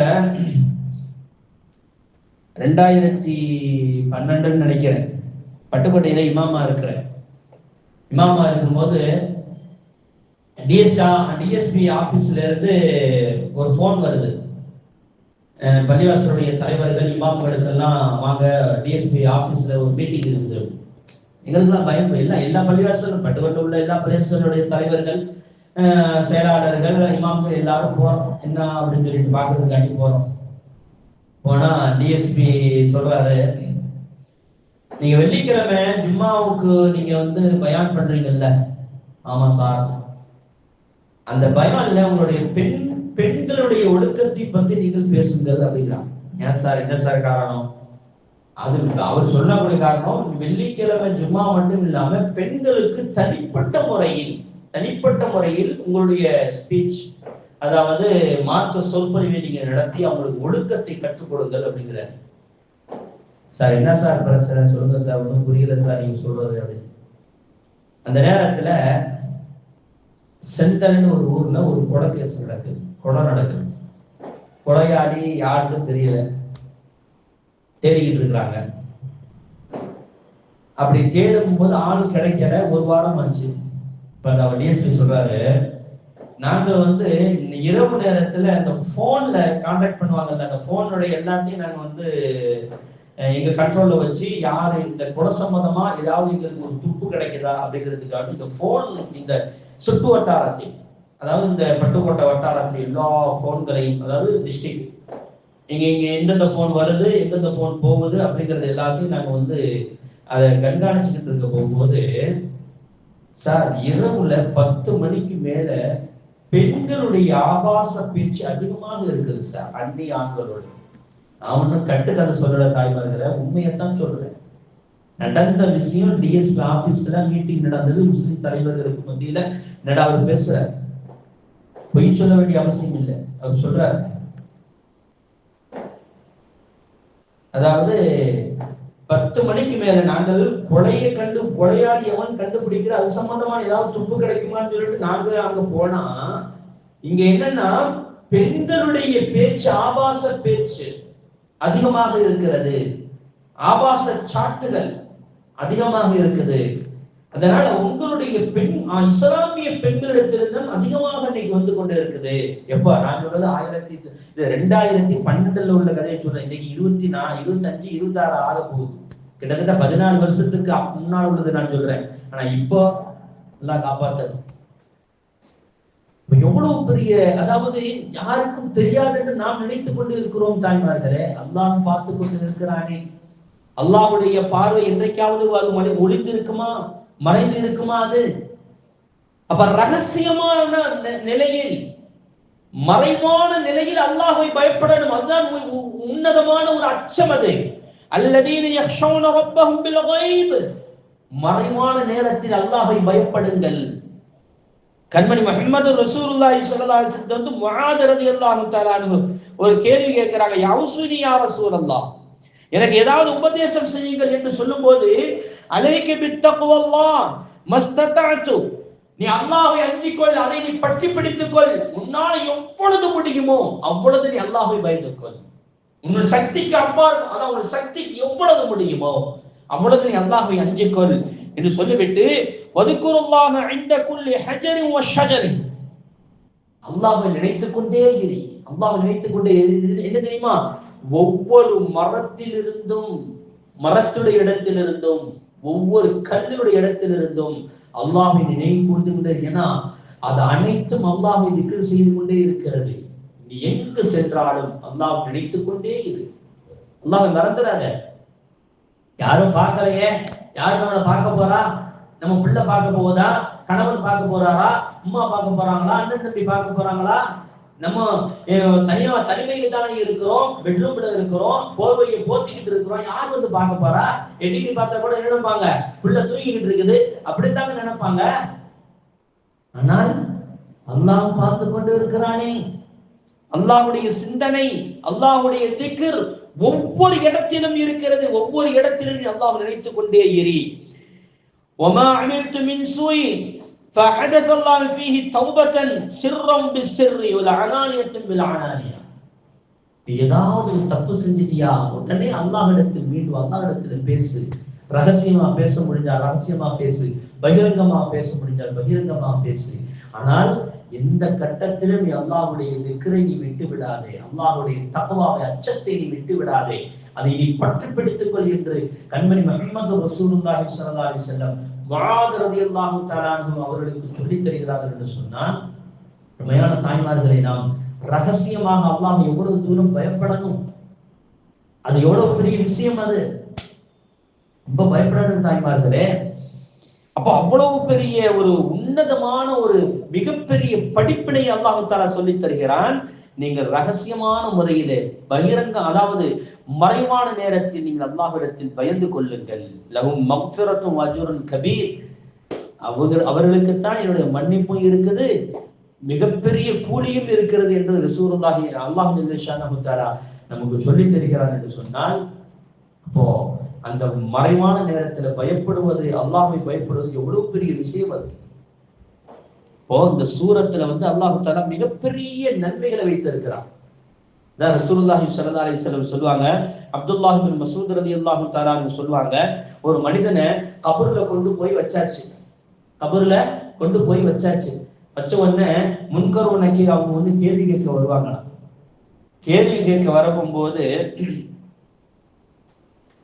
2012 நினைக்கிறேன், பட்டுக்கோட்டையில இமாமா இருக்கும்போது டிஎஸ்பி ஆபீஸ்ல இருந்து ஒரு போன் வருது. பள்ளிவாசலுடைய தலைவர்கள் இமாம்களுக்கெல்லாம் வாங்க, டிஎஸ்பி ஆபீஸ்ல ஒரு மீட்டிங் இருக்குது. எங்களுக்கெல்லாம் பயம் இல்லை. எல்லா பள்ளிவாசலும் பட்டுக்கோட்டை உள்ள எல்லா பள்ளிவாசலுடைய தலைவர்கள், செயலாளர்கள், இமாம்கள் எல்லாரும் போறோம். என்ன அப்படின்னு சொல்லிட்டு பாக்குறதுக்காண்டி போனா டிஎஸ்பி சொல்றாரு, நீங்க வெள்ளிக்கிழமை ஜும்மாவுக்கு நீங்க பயான் பண்றீங்கல்ல? ஆமா சார். அந்த பயான்ல உங்களுடைய பெண்களுடைய ஒழுக்கத்தை பத்தி நீங்கள் பேசுங்கள் அப்படிங்கிறான். ஏன் சார், என்ன சார் காரணம்? அது அவர் சொல்லக்கூடிய காரணம், வெள்ளிக்கிழமை ஜும்மா மட்டும் இல்லாம பெண்களுக்கு தனிப்பட்ட முறையில் உங்களுடைய ஸ்பீச், அதாவது மார்க்க சொற்பொழிவை நீங்க நடத்தி அவங்களுக்கு ஒழுக்கத்தை கற்றுக் கொடுங்கள் அப்படிங்கிற. சார் என்ன சார் பிரச்சனை சொல்லுங்க சார், ஒன்றும் புரியல சார் நீங்க சொல்றது அப்படின்னு. அந்த நேரத்துல செந்தல்னு ஒரு ஊர்ல ஒரு கொலை கேஸ் நடக்குது. கொலையாளி யாருன்னு தெரியல, தேடிக்கிட்டு இருக்கிறாங்க. அப்படி தேடும் போது ஆளு கிடைக்கல. 1 வாரம் ஆச்சு. இப்ப டிஎஸ்பி சொல்றாரு, நாங்க இரவு நேரத்துல அந்த போன்ல கான்டாக்ட் பண்ணுவாங்கல்ல, அந்த போனுடைய எல்லாத்தையும் நாங்க எங்க கண்ட்ரோல்ல வச்சு யாரு இந்த கொலை சம்பந்தமா ஏதாவது எங்களுக்கு ஒரு துப்பு கிடைக்குதா அப்படிங்கிறதுக்காக இந்த போன், இந்த சுற்று வட்டாரத்தில், அதாவது இந்த பட்டுக்கோட்டை வட்டாரத்தில் எல்லா போன்களையும், அதாவது டிஸ்ட்ரிக்ட் இங்க எந்தெந்த போன் வருது, எந்தெந்த போன் போகுது அப்படிங்கிறது எல்லாத்தையும் நாங்க அதை கண்காணிச்சுக்கிட்டு இருக்க போகும்போது, சார் இரவுல 10 மணிக்கு மேல பெண்களுடைய ஆபாச பேச்சு அதிகமாக இருக்குது சார், அந்நிய ஆண்களோட. நான் ஒன்னும் கட்டுக்கதை சொல்லல தாய்மார்கள, உண்மையத்தான் சொல்றேன். நடந்த விஷயம் டிஎஸ்பி ஆபீஸ்ல மீட்டிங் நடந்தது, முஸ்லிம் தலைவர்களுக்கு மத்தியில அவர் பேசுறார். பொய் சொல்ல வேண்டிய அவசியம் இல்லை. அவர் சொல்றார், அதாவது 10 மணிக்கு மேல நாங்கள் கொலையாளி எவன் கண்டுபிடிக்கிற அது சம்பந்தமான ஏதாவது துப்பு கிடைக்குமான்னு சொல்லிட்டு நாங்க அங்க போனா, இங்க என்னன்னா பெண்களுடைய பேச்சு, ஆபாச பேச்சு அதிகமாக இருக்கிறது, ஆபாச சாட்டுகள் அதிகமாக இருக்குது. அதனால உங்களுடைய பெண் இஸ்லாமிய பெண்களிடத்திலிருந்தும் அதிகமாக இன்னைக்கு வந்து கொண்டு இருக்குது. எப்ப நான் சொல்றது 2012 உள்ள கதையை சொல்றேன். இன்னைக்கு 24, 25, 26 ஆக போகுது. கிட்டத்தட்ட 14 வருஷத்துக்கு முன்னால் உள்ளது நான் சொல்றேன். ஆனா இப்போ எல்லாம் காப்பாத்தது எவ்வளவு பெரிய, அதாவது யாருக்கும் தெரியாது என்று நாம் நினைத்துக் கொண்டு இருக்கிறோம் தாய்மார்களே. அல்லாஹ் பார்த்து கொண்டு இருக்கிறானே. அல்லாஹ்வுடைய பார்வை என்றைக்காவது அது ஒளிந்து இருக்குமா, மறைந்து இருக்குமா? அது அப்ப ரகசியமான நிலையில், மறைவான நிலையில் அல்லாஹ்வை பயப்படணும். அதுதான் உன்னதமான ஒரு அச்சம். அது அல்லதீன யக்ஷௌன ரப்பஹும் பில் கைப், மறைவான நேரத்தில் அல்லாஹ்வை பயப்படுங்கள். கண்மணி முஹம்மது ரசூலுல்லாஹி ஸல்லல்லாஹு அலைஹி வஸல்லம் முஆத் ரலியல்லாஹு தஆலா அன்ஹு ஒரு கேள்வி கேட்கிறாங்க, யௌசுனி யா ரசூலல்லாஹ், எனக்கு ஏதாவது உபதேசம் செய்யுங்கள் என்று சொல்லும்போது, அலைக பித்தக்வல்லாஹ் மஸ்ததஅது, நீ அல்லாஹ்வை அஞ்சிக்கொள், அதை நீ பற்றி பிடித்துக்கொள், உன்னால் எவ்வளவு முடியுமோ அவ்வளவு நீ அல்லாஹ்வை பயந்துக்கொள். உன் சக்திக்கு அப்பால், அதாவது உன் சக்திக்கு எவ்வளவு முடியுமோ அவ்வளவு நீ அல்லாஹ்வை அஞ்சிக்கொள் என்று சொல்லிவிட்டு, வதுகுருல்லாஹ இன்த குல்லி ஹஜரின் வ ஷஜரின், அல்லாஹ்வை நினைத்துக் கொண்டே இரு. அல்லாஹ்வை நினைத்துக் கொண்டே என்ன தெரியுமா? ஒவ்வொரு மரத்திலிருந்தும், மரத்துடைய இடத்திலிருந்தும், ஒவ்வொரு கல்லுடைய இடத்திலிருந்தும் அல்லாஹ்வை நினைவு கூர்ந்து கொண்டே. ஏன்னா அது அனைத்தும் அல்லாஹ்வை திக்ர் செய்து கொண்டே இருக்கிறது. நீ எங்கு சென்றாலும் அல்லாஹ்வை நினைத்துக் கொண்டே இரு. அல்லாஹ்வை மறந்துடாத. யாரும் பார்க்கலையே, யாரும் நம்மளை பார்க்க போறா, நம்ம பிள்ளை பார்க்க போவதா, கணவன் பார்க்க போறாரா, அம்மா பார்க்க போறாங்களா, அண்ணன் தம்பி பார்க்க போறாங்களா, நம்ம தனிமையில தானே இருக்கிறோம், பெட்ரூம்ல இருக்கிறோம், போர்வையை போத்திக்கிட்டு இருக்கிறோம், யார் வந்து பார்க்க போறா? எட்டிட்டு பார்த்தா கூட நினைப்பாங்க பிள்ளை தூங்கிக்கிட்டு இருக்குது, அப்படித்தாங்க நினைப்பாங்க. ஆனால் அல்லாஹ் பார்த்து கொண்டு இருக்கிறானே. அல்லாஹ்வுடைய சிந்தனை, அல்லாஹ்வுடைய திக்ர் ஒவ்வொரு இடத்திலும் இருக்கிறது. ஒவ்வொரு இடத்திலும் அல்லாஹ் நினைத்துக் கொண்டே இரு. وما عملت من سوء فحدث الله فيه توبة سرا بالسر والعلانية بالعلانية. ஏதாவது தப்பு செஞ்சிட்டியா உடனே அல்லாஹ்விடத்தில் மீண்டு அல்லாஹ்விடத்தில் பேசு. ரகசியமா பேச முடிஞ்சா ரகசியமா பேசு, பகிரங்கமா பேச முடிஞ்சால் பகிரங்கமா பேசு. ஆனால் எந்த கட்டத்திலும் நீ அல்லாஹ்வுடைய திக்ரை நீ விட்டு விடாதே, அல்லாஹ்வுடைய தக்வாவை, அச்சத்தை நீ விட்டு விடாதே, அதை நீ பற்றி பிடித்துக் கொள் என்று கண்மணி முஹம்மது ரசூலுல்லாஹி ஸல்லல்லாஹு அலைஹி வஸல்லம் முஆத் ரலியல்லாஹு தஆலா அன்ஹு அவர்களுக்கு சொல்லித் தருகிறார்கள் என்று சொன்னால், உண்மையான தாய்மார்களை, நாம் ரகசியமாக அல்லாஹ் எவ்வளவு தூரம் பயப்படணும், அது எவ்வளவு பெரிய விஷயம், அது ரொம்ப பயப்படணும் தாய்மார்களே. அப்ப அவ்வளவு பெரிய ஒரு உன்னதமான ஒரு மிகப்பெரிய படிப்பினை அல்லாஹ் தஆலா சொல்லித் தருகிறான். நீங்கள் ரகசியமான முறையிலே, பகிரங்க, அதாவது மறைவான நேரத்தில் நீங்கள் அல்லாஹ்விடத்தில் பயந்து கொள்ளுங்கள். லஹும் மக்ஃபிரத்தும் அஜ்ருன் கபீர், அவர்களுக்குத்தான் என்னுடைய மன்னிப்பும் இருக்குது, மிகப்பெரிய கூலியும் இருக்கிறது என்று ரசூலுல்லாஹி அல்லாஹ் ஜல்லஷானஹு தஆலா நமக்கு சொல்லித் தருகிறார் என்று சொன்னால், அப்போ அந்த மறைவான நேரத்தில் பயப்படுவது, அல்லாஹ்வை பயப்படுவது எவ்வளவு பெரிய விஷயம் அது. இப்போ இந்த சூரத்துல அல்லாஹ் தஆலா மிகப்பெரிய நன்மைகளை வைத்திருக்கிறார். ரசூலுல்லாஹி ஸல்லல்லாஹு அலைஹி வஸல்லம் சொல்லுவாங்க, அப்துல்லாஹ் இப்னு மஸ்ஊத் ரலியல்லாஹு தஆலா சொல்லுவாங்க, ஒரு மனிதனை கபர்ல கொண்டு போய் வச்சாச்சு. கபர்ல கொண்டு போய் வச்சாச்சு. வச்ச உடனே முன்கர் நக்கீர் அவங்க கேள்வி கேட்க வருவாங்களாம். கேள்வி கேட்க வரப்போகும்போது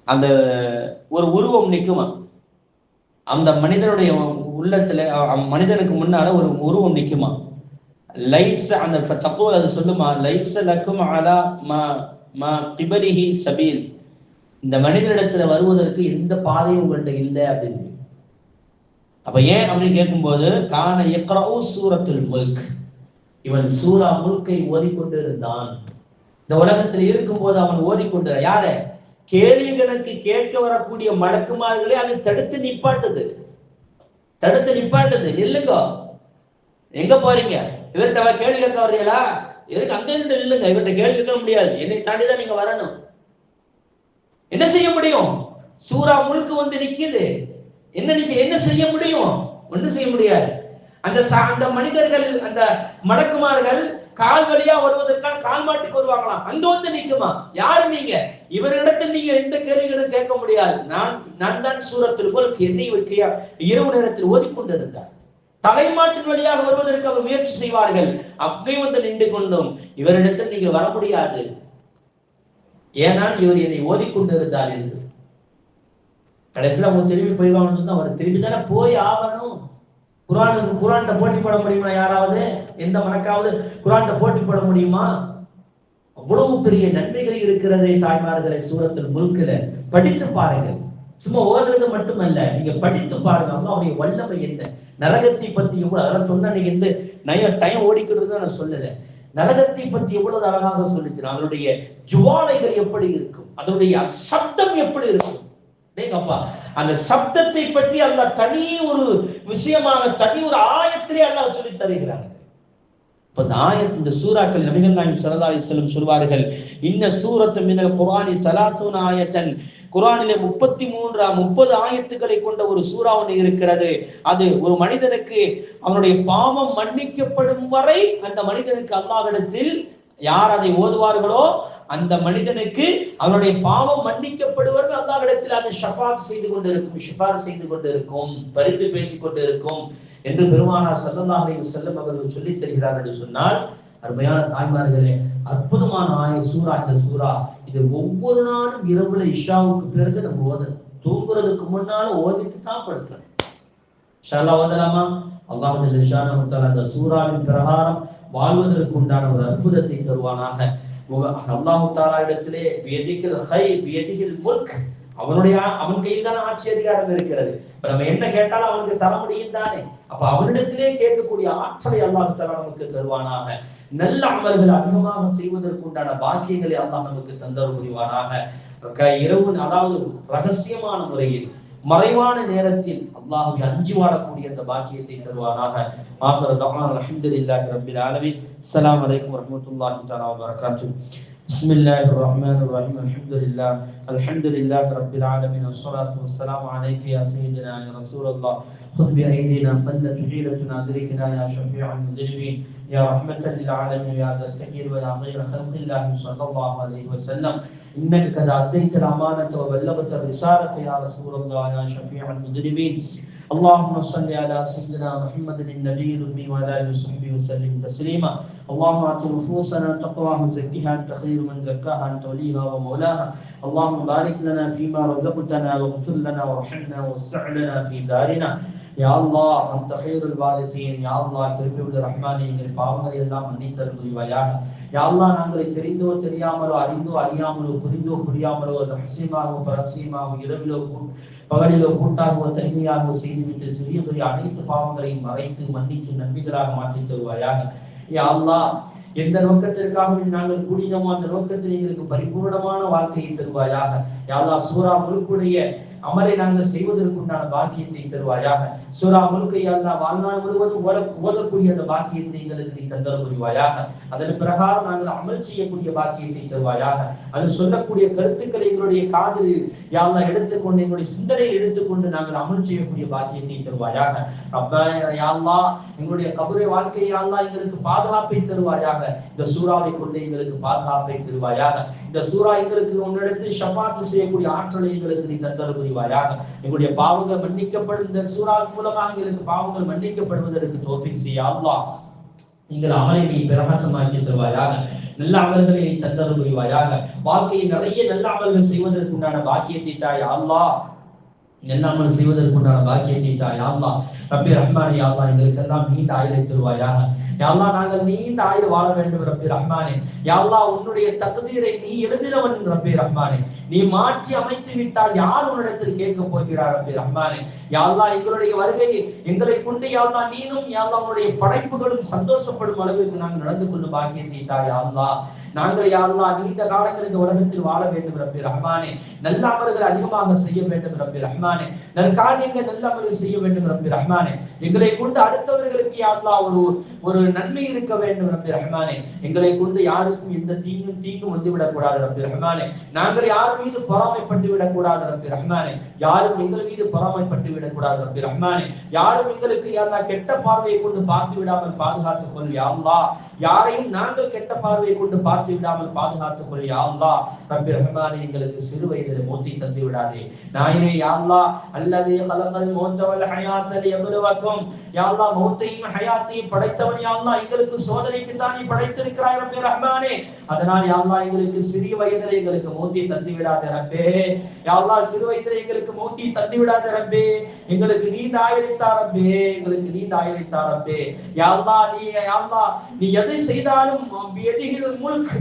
அந்த ஒரு உருவம் நிக்குமா. அந்த மனிதனுடைய உள்ளத்துல மனிதனுக்கு முன்னால ஒரு உருவம் நிக்குமா. லைஸ அந்த தப்போல் அது சொல்லுமா, லைஸ லக்கும் அலா மா கிபலிஹி சபீல். இந்த மனிதனிடத்துல வருவதற்கு எந்த பாதையும் உங்கள்கிட்ட இல்லை அப்படின்னு. அப்ப ஏன் அப்படின்னு கேட்கும்போது, கான யக்ரஉ சூரத்துல் முல்க், இவன் சூரா முல்கை ஓதிக்கொண்டு இருந்தான். இந்த உலகத்தில் இருக்கும்போது அவன் ஓதிக்கொண்டு, யார கேள்விகளுக்கு கேட்க வரக்கூடிய மலக்குமார்களே அது தடுத்து நிப்பாட்டுது. நில்லுங்க, எங்க போறீங்க, இவர்கிட்ட கேள்வி கேட்க வர்றீங்களா, இவருக்கு அங்க இல்லைங்க, இவர்கிட்ட கேள்வி கேட்க முடியாது, என்னை தாண்டிதான் நீங்க வரணும். என்ன செய்ய முடியும்? சூரா முழுக்க வந்து நிக்குது. என்ன செய்ய முடியும்? ஒன்றும் செய்ய முடியாது. அந்த மனிதர்கள், அந்த மடக்குமார்கள் கால் வழியா வருவதற்கான கால் மாட்டுக்கு வருவாங்களாம். அங்க வந்து நிக்குமா, யாரு நீங்க, இவரிடத்தில் நீங்க எந்த கேள்விகளும் கேட்க முடியாது. நான் தான் சூரத்துல் முல்க் என்னை வைக்கையா இரவு நேரத்தில் ஓதிக்கொண்டிருந்தார். தலைமாட்டின் வழியாக வருவதற்கு அவர் முயற்சி செய்வார்கள். அப்பவே வந்து நின்று கொண்டும் இவரிடத்தில் நீங்கள் வர முடியாது, ஏனால் இவர் என்னை ஓதிக்கொண்டிருந்தார் என்று. கடைசியில் அவங்க திரும்பி போய்வாங்கன்னு தான், அவர் திரும்பி தானே போய் ஆகணும். குர்ஆன்ல போட்டி போட முடியுமா? யாராவது எந்த மனக்காவது குர்ஆன்ல போட்டி போட முடியுமா? அவ்வளவு பெரிய நன்மைகள் இருக்கிறதே தாய்மார்களை சூரத்துல் முல்க்ல. படித்து பாருங்கள். சும்மா ஓதுறது மட்டுமல்ல, நீங்க படித்து பாருங்க அவருடைய வல்லமை என்ன. நரகத்தை பத்தி எவ்வளவு அதெல்லாம் சொன்னா, நீங்க இந்த டைம் ஓடிக்கிறது நான் சொல்லல. நரகத்தை பத்தி எவ்வளவு அழகாக சொல்லிச்சு. அதனுடைய ஜுவாலைகள் எப்படி இருக்கும், அதனுடைய சப்தம் எப்படி இருக்கும். அந்த சப்தத்தை பற்றி அல்லாஹ் தனி ஒரு விஷயமாக, தனி ஒரு ஆயத்திலே அல்லாஹ் சொல்லி தருகிறாங்க. இந்த சூறாக்கள் நபிகள் நாயகம் ஸல்லல்லாஹு அலைஹி வஸல்லம் சொல்வார்கள், இன்ன சூரத்து மினல் குர்ஆனி 30 ஆயத்தன், குர்ஆனிலே 30 ஆயத்துக்களை கொண்ட ஒரு சூரா ஒன்று இருக்கிறது. அது ஒரு மனிதனுக்கு அவனுடைய பாவம் மன்னிக்கப்படும் வரை அந்த மனிதனுக்கு அல்லாஹ்விடத்தில் யார் அதை ஓதுவார்களோ அந்த மனிதனுக்கு அவனுடைய பாவம் மன்னிக்கப்படுவார்கள். அல்லாஹ்விடத்தில் அதை ஷஃபாத் செய்து கொண்டிருக்கும், ஷிஃபார் செய்து கொண்டிருக்கும், பரிந்து பேசிக் கொண்டிருக்கும் என்று பெருமானார் ஸல்லல்லாஹு அலைஹி வஸல்லம் அவர்கள் சொல்லித் தருகிறார்கள் என்று சொன்னால், அருமையான தாய்மார்களே, அற்புதமான சூரா இந்த சூரா. இது ஒவ்வொரு நாளும் இரவுல இஷாவுக்கு பிறகு நம்ம ஓதணும். தூங்குறதுக்கு முன்னால ஓதிட்டு தான் படுக்கணும். இன்ஷா அல்லாஹ் ஓதலாமா? அல்லாஹ் ஜல்ல ஷானஹு வ தஆலா அந்த சூராவின் பிரகாரம் வாழ்வதற்கு உண்டான ஒரு அற்புதத்தை தருவானாக. அல்லாஹ் தஆலா இடத்திலே பியதிகில் கைர் பியதிகில் முல்க், அவன் கையில் தான் ஆட்சி அதிகாரம் இருக்கிறது. இப்ப நம்ம என்ன கேட்டாலும் அவனுக்கு தர முடியும் தானே. அப்ப அவனிடத்திலே கேட்கக்கூடிய ஆற்றலை அல்லாஹ் தஆலா நமக்கு தருவானாக. நல்ல அமல்கள் அதிகமாக செய்வதற்கு உண்டான பாக்கியங்களை அல்லாஹ் நமக்கு தந்தருள் புரிவானாக. இரவு, அதாவது ரகசியமான முறையில், மறைவான நேரத்தில் அல்லாஹ்வை அஞ்சி வாழக்கூடிய அந்த பாக்கியத்தை தருவானாக. ஆகிரு தஅவானா அல்ஹம்துலில்லாஹி ரப்பில் ஆலமீன். அஸ்ஸலாமு அலைக்கும் வரஹ்மத்துல்லாஹி தஆலா வபரகாத்துஹு. பிஸ்மில்லாஹிர் ரஹ்மானிர் ரஹீம். அல்ஹம்துலில்லாஹி ரப்பில் ஆலமீன். வஸ்ஸலாத்து வஸ்ஸலாமு அலைக யா சய்யிதினா யா ரசூலல்லாஹ். خذ بأيدينا قلت حيلتنا أدركنا يا شفيع المذنبين يا رحمة للعالمين يا دستقير ويا خير خلق الله صلى الله عليه وسلم إنك قد أديت الأمانة وبلغت الرسالة يا رسول الله يا شفيع المذنبين. اللهم صل على سيدنا محمد النبي الأمي وعلى آله وصحبه وسلم تسليما. اللهم آت نفوسنا تقواها وزكها أنت خير من زكاها أنت وليها ومولاها. اللهم بارك لنا فيما رزقتنا واغفر لنا وارحمنا ووسع لنا في دارنا. யா அல்லாஹ் அந்த கைருல் வாரிசீன். யா அல்லாஹ் கிருபையுள்ள ரஹ்மானே, எங்கள் பாவங்களை எல்லாம் மன்னித்தருள் புரிவாயாக. யா அல்லாஹ் நாங்களை தெரிந்தோ தெரியாமலோ, அறிந்தோ அறியாமலோ, புரிந்தோ புரியாமலோ, ரஹ்சியமாகவோ பரசியமாகவோ, இரவிலோ பகலிலோ கூட்டாகவோ தனிமையாகவோ செய்துவிட்டு சிறிய பெரிய அனைத்து பாவங்களையும் மறைத்து மன்னித்து நன்மைகளாக மாற்றி தருவாயாக. யா அல்லாஹ் எந்த நோக்கத்திற்காக நாங்கள் கூடினோமோ அந்த நோக்கத்தில் எங்களுக்கு பரிபூர்ணமான வாழ்க்கையை தருவாயாக. யா அல்லாஹ் சூரா முல்குடைய அமலை நாங்கள் செய்வதற்குண்டான பாக்கியத்தை தருவாயாக. சூரா முல்கை அல்லாஹ் வாழ்நாள் முழுவதும் ஓதக்கூடிய அந்த பாக்கியத்தை எங்களுக்கு நீ தந்தர புரிவாயாக. அதன் பிரகாரம் நாங்கள் அமல் செய்யக்கூடிய பாக்கியத்தை தருவாயாக. அது சொல்லக்கூடிய கருத்துக்களை எங்களுடைய காதில் யா அல்லாஹ் எடுத்துக்கொண்டு, எங்களுடைய சிந்தனையில் எடுத்துக்கொண்டு நாங்கள் அமல் செய்யக்கூடிய பாக்கியத்தை தருவாயாக. யா அல்லாஹ் எங்களுடைய கபரை வாழ்க்கை யா அல்லாஹ் எங்களுக்கு பாதுகாப்பை தருவாயாக. இந்த சூறாவை கொண்டு எங்களுக்கு பாதுகாப்பை தருவாயாக. இந்த சூரா எங்களுக்கு உன்னிடத்தில் ஷஃபாத் செய்யக்கூடிய ஆற்றலை எங்களுக்கு நீ தந்தர புரிவாயாக. எங்களுடைய பாவங்கள் மன்னிக்கப்படும் இந்த சூரா மூலமாக எங்களுக்கு பாவங்கள் மன்னிக்கப்படுவதற்கு தௌஃபீக் செய்ய அல்லாஹ். எங்கள் அமலை நீ பிரகாசமாக்கி தருவாயாக. நல்ல அமல்களை நீ தந்தர புரிவாயாக. வாழ்க்கையில் நிறைய நல்ல அமல்கள் செய்வதற்கு உண்டான பாக்கியத்தை தாய் அல்லாஹ். எல்லாமல் செய்வதற்குண்டான பாக்கியத்தை தா யா அல்லாஹ். ரப்பி ரஹ்மானே யா அல்லாஹ், எங்களுக்கெல்லாம் நீண்ட ஆயுளை தருவாயாக யா அல்லாஹ். நாங்கள் நீண்ட ஆயுள் வாழ வேண்டும் ரப்பி ரஹ்மானே யா அல்லாஹ். உன்னுடைய தக்தீரை நீ எழுதினவன் ரப்பி ரஹ்மானே. நீ மாற்றி அமைத்து விட்டால் யார் உன்னிடத்தில் கேட்க போகிறார் ரப்பி ரஹ்மானே யா அல்லாஹ். எங்களுடைய வருகை எங்களை கொண்டு யா அல்லாஹ் நீனும் யா அல்லாஹ் உன்னுடைய படைப்புகளும் சந்தோஷப்படும் அளவுக்கு நாங்கள் நடந்து கொள்ளும் பாக்கியத்தை தா யா அல்லாஹ். நாங்கள் யா அல்லாஹ் நீண்ட காலங்கள் இந்த உலகத்தில் வாழ வேண்டும் ரப்பி ரஹ்மானே. நல்ல அமல்களை அதிகமாக செய்ய வேண்டும் ரப்பி ரஹ்மானே. நற்காரியங்கள் நல்ல அமல்கள் செய்ய வேண்டும் ரப்பி ரஹ்மானே. எங்களை கொண்டு அடுத்தவர்களுக்கு யா அல்லாஹ் ஒரு நன்மை இருக்க வேண்டும் ரப்பி ரஹ்மானே. எங்களை கொண்டு யாருக்கும் எந்த தீங்கும் வந்துவிடக் கூடாது ரப்பி ரஹ்மானே. நாங்கள் யார் மீது பொறாமைப்பட்டு விடக்கூடாது ரப்பி ரஹ்மானே. யாரும் எங்கள் மீது பொறாமைப்பட்டு விடக்கூடாது ரப்பி ரஹ்மானே. யாரும் எங்களுக்கு யா அல்லாஹ் கெட்ட பார்வையை கொண்டு பார்த்து விடாமல் பாதுகாத்துக் கொள் யா அல்லாஹ். யாரையும் நாங்கள் கெட்ட பார்வையை கொண்டு பார்த்து விடாமல் பாதுகாத்துக் கொள் யா அல்லாஹ். ரப்பி ரஹ்மானே, எங்களுக்கு சிறு வயதில் மௌத்தை தந்து விடாதே நாயனே யா அல்லாஹ். அல்லதீ ஹலகல் மௌத வல் ஹயாத லியப்லுவக்கும் யா அல்லாஹ். மௌத்தையும் ஹயாத்தையும் படைத்தவன் யா அல்லாஹ். எங்களுக்கு சோதனைக்கு தான் நீ படைத்திருக்கிறாய் ரப்பி ரஹ்மானே. அதனால் யா அல்லாஹ் எங்களுக்கு சிறிய வயதில் எங்களுக்கு மௌத்தை தந்து விடாதே ரப்பே யா அல்லாஹ். சிறு வயதில் எங்களுக்கு மௌத்தை தந்து விடாதே ரப்பே. எங்களுக்கு நீண்ட ஆயுளை தா ரப்பே. எங்களுக்கு நீண்ட ஆயுளை தா ரப்பே யா அல்லாஹ். நீ எதை செய்தாலும்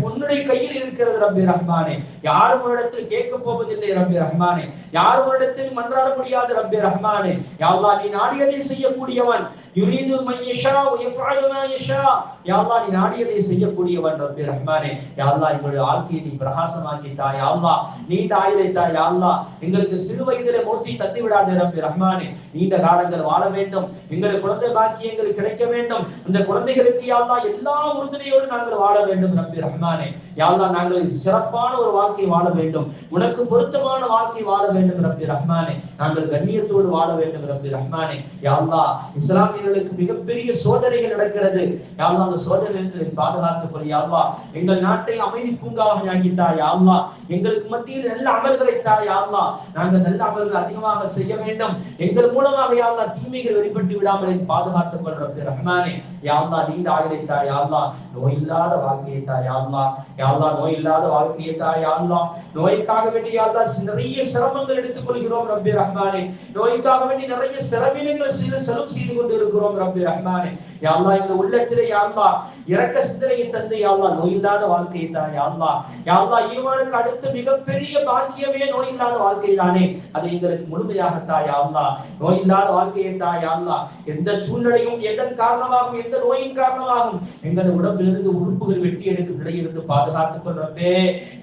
உன்னுடைய கையில் இருக்கிறது ரப்பி ரஹ்மானே. யாரும் உன்னிடத்தில் கேட்க போவதில்லை ரப்பி ரஹ்மானே. யாரும் உன்னிடத்தில் மன்றாட முடியாது ரப்பி ரஹ்மானே. யா அல்லாஹ், நீ நாடியதை செய்யக்கூடியவன். யுரீது மன் யஷா வ யஃஅலு மா யஷா யா அல்லாஹ். நீ நாடியதை செய்யக்கூடியவன் ரப்பி ரஹ்மானே. யா அல்லாஹ், எங்களுடைய வாழ்க்கையை நீ பிரகாசமாக்கி தா யா அல்லாஹ். நீண்ட ஆயுளை தா யா அல்லாஹ். எங்களுக்கு சிறு வயதிலே மௌத்தை தந்து விடாதே ரப்பி ரஹ்மானே. நீண்ட காலங்கள் வாழ வேண்டும். எங்களுக்கு குழந்தை பாக்கியங்கள் கிடைக்க வேண்டும். அந்த குழந்தைகளுக்கு யா அல்லாஹ் எல்லா உறுதுணையோடு நாங்கள் வாழ வேண்டும் ரப்பி ரஹ்மானே. யா அல்லாஹ், நாங்கள் சிறப்பான ஒரு வாழ்க்கை வாழ வேண்டும். உனக்கு பொருத்தமான வாழ்க்கை வாழ வேண்டும் ரப்பி ரஹ்மானே. நாங்கள் கண்ணியத்தோடு வாழ வேண்டும் ரப்பி ரஹ்மானே. யா அல்லாஹ், இஸ்லாமியர்களுக்கு மிகப்பெரிய சோதனைகள் நடக்கிறது யா அல்லாஹ். அந்த சோதனைகளை பாதுகாத்துக் கொள் யா அல்லாஹ். எங்கள் நாட்டை அமைதி பூங்காவாக ஆக்கித்தா யா அல்லாஹ். எங்களுக்கு மத்தியில் நல்ல அமல்களை தா யா அல்லாஹ். நாங்கள் நல்ல அமல்கள் அதிகமாக செய்ய வேண்டும். எங்கள் மூலமாக யா அல்லாஹ் தீமைகள் வெளிப்பட்டு விடாமல் பாதுகாத்துக் கொள் ரப்பி ரஹ்மானே. யா அல்லாஹ், நீண்ட ஆயுளை தா யா அல்லாஹ். நோய் இல்லாத வாழ்க்கையை தா யா அல்லாஹ். யா அல்லாஹ், நோய் இல்லாத வாழ்க்கையை தா யா அல்லாஹ். நோய்க்காக வேண்டி யா அல்லாஹ் நிறைய சிரமங்கள் எடுத்துக் கொள்கிறோம் ரப்பி ரஹ்மானே. நோய்க்காக வேண்டி நிறைய செலவினங்கள் செலவு செய்து கொண்டு இருக்கிறோம் ரப்பி ரஹ்மானே. யா அல்லாஹ், இந்த உள்ளத்திலே யா அல்லாஹ் இரக்க சிந்தனையை தந்து யா அல்லாஹ் நோய் இல்லாத வாழ்க்கையை தா யா அல்லாஹ். யா அல்லாஹ், ஈமானுக்கு அடுத்து மிகப்பெரிய பாக்கியமே நோய் இல்லாத வாழ்க்கை தானே. அதை எங்களுக்கு முழுமையாக தா யா அல்லாஹ். நோய் இல்லாத வாழ்க்கையை தா யா அல்லாஹ். எந்த சூழ்நிலையும் எதன் காரணமாகவும் எந்த நோயின் காரணமாகவும் எங்கள் உடம்பிலிருந்து உறுப்புகள் வெட்டி எடுக்கும் நிலையிலிருந்து பாதுகாத்துக் கொள் ரப்பே.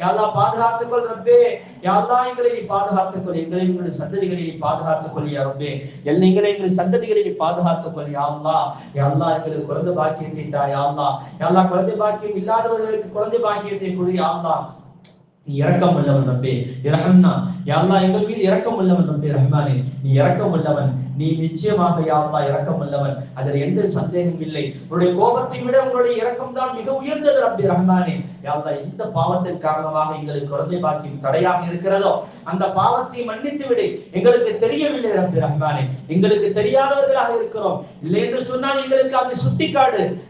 யா அல்லாஹ், பாதுகாத்துக் கொள் ரப்பே. யா அல்லாஹ், எங்களை நீ பாதுகாத்துக் கொள். எங்களுடைய சந்ததிகளை நீ பாதுகாத்துக் கொள் யா ரப்பே. எங்கள் சந்ததிகளை நீ பாதுகாத்துக் கொள் யா அல்லாஹ். யா அல்லாஹ், எங்களுக்கு குழந்தை பாக்கியத்தை தா யா அல்லாஹ். யா அல்லாஹ், குழந்தை பாக்கியம் இல்லாதவர்களுக்கு குழந்தை பாக்கியத்தை கொடு யா அல்லாஹ். நீ இரக்கம் உள்ளவன் ரப்பே. இரஹம்னா யா அல்லாஹ், எங்கள் மீது இரக்கம் உள்ளவன் ரப்பே ரஹ்மானே. நீ இரக்கம் உள்ளவன். நீ நிச்சயமாக யா அல்லாஹ் இரக்கம் உள்ளவன். அதில் எந்த சந்தேகமும் இல்லை. உன்னுடைய கோபத்தை விட உன்னுடைய இரக்கம் தான் மிக உயர்ந்தது ரப்பே ரஹ்மானே. யா அல்லாஹ், எந்த பாவத்தின் காரணமாக எங்களுக்கு குழந்தை பாக்கியம் தடையாக இருக்கிறதோ அந்த பாவத்தை மன்னித்து விடு. எங்களுக்கு தெரியவில்லை ரப்பே ரஹ்மானே. எங்களுக்கு தெரியாதவர்களாக இருக்கிறோம். இல்லை என்று சொன்னால் எங்களுக்கு அதை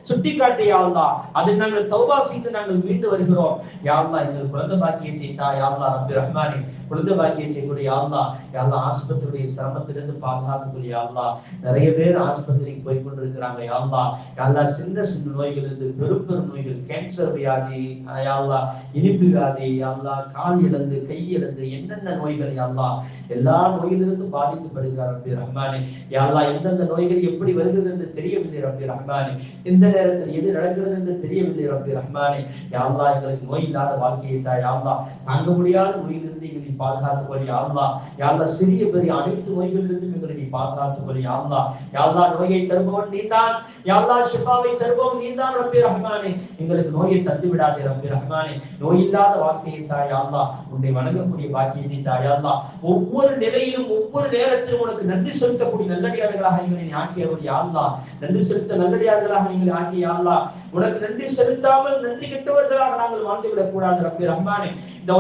சுட்டிக்காட்டு யா அல்லாஹ். அதை நாங்கள் தௌபா செய்து நாங்கள் மீண்டு வருகிறோம் யா அல்லாஹ். எங்கள் குழந்தை பாக்கியத்தை தா யா அல்லாஹ் ரப்பே ரஹ்மானே. குழந்தை பாக்கியத்தை கூட யா அல்லாஹ். யா அல்லாஹ், ஆஸ்பத்திரியுடைய சிரமத்திலிருந்து பாதுகாத்துக் யா அல்லாஹ். நிறைய பேர் ஆஸ்பத்திரிக்கு போய் கொண்டிருக்கிறாங்க யா அல்லாஹ். யா அல்லாஹ், சின்ன நோய்கள் இருந்து பெரும் நோய்கள், கேன்சர் வியாதி யா அல்லாஹ், இனிப்பு வியாதி யா அல்லாஹ், கால் இழந்து கை இழந்து என்னென்ன நோய்கள் யா அல்லாஹ், எல்லா நோயிலிருந்து பாதிக்கப்படுகிறார் ரப்பி ரஹ்மானே. யா அல்லாஹ், எந்தெந்த நோய்கள் எப்படி வருகிறது என்று தெரியவில்லை ரப்பி ரஹ்மானே. எந்த நேரத்தில் எது நடக்கிறது என்று தெரியவில்லை ரப்பி ரஹ்மானே. யா அல்லாஹ், எங்களுக்கு நோய் இல்லாத வாழ்க்கையை தா யா அல்லாஹ். தாங்க முடியாத நோயிலிருந்து எங்களை பாதுகாத்துக் கொள் யா அல்லாஹ். யா அல்லாஹ், சிறிய பெரிய அனைத்து நோய்களிலிருந்தும் எங்களை நீ பாதுகாத்துக் கொள் யா அல்லாஹ். யா அல்லாஹ், நோயை தருபவன் நீதான் யா அல்லாஹ். ஷிஃபாவை தருபவன் நீதான் ரப்பி ரஹ்மானே. எங்களுக்கு நோயை தந்து விடாதே ரப்பி ரஹ்மானே. நோய் இல்லாத வாழ்க்கையை தா யா அல்லாஹ். உன்னை வணங்கக்கூடிய பாக்கியத்தை தா யா அல்லாஹ். ஒவ்வொரு நிலையிலும் ஒவ்வொரு நேரத்திலும் உனக்கு நன்றி செலுத்தக்கூடிய நல்லடியார்களாக எங்களை நீ ஆக்கியவர் யா அல்லாஹ். நன்றி செலுத்த நல்லடியார்களாக எங்களை ஆக்கிய யா அல்லாஹ். உனக்கு நன்றி செலுத்தாமல் நன்றி கெட்டவர்களாக நாங்கள் வாழ்ந்துவிடக் கூடாது ரப்பி ரஹ்மானே. இந்த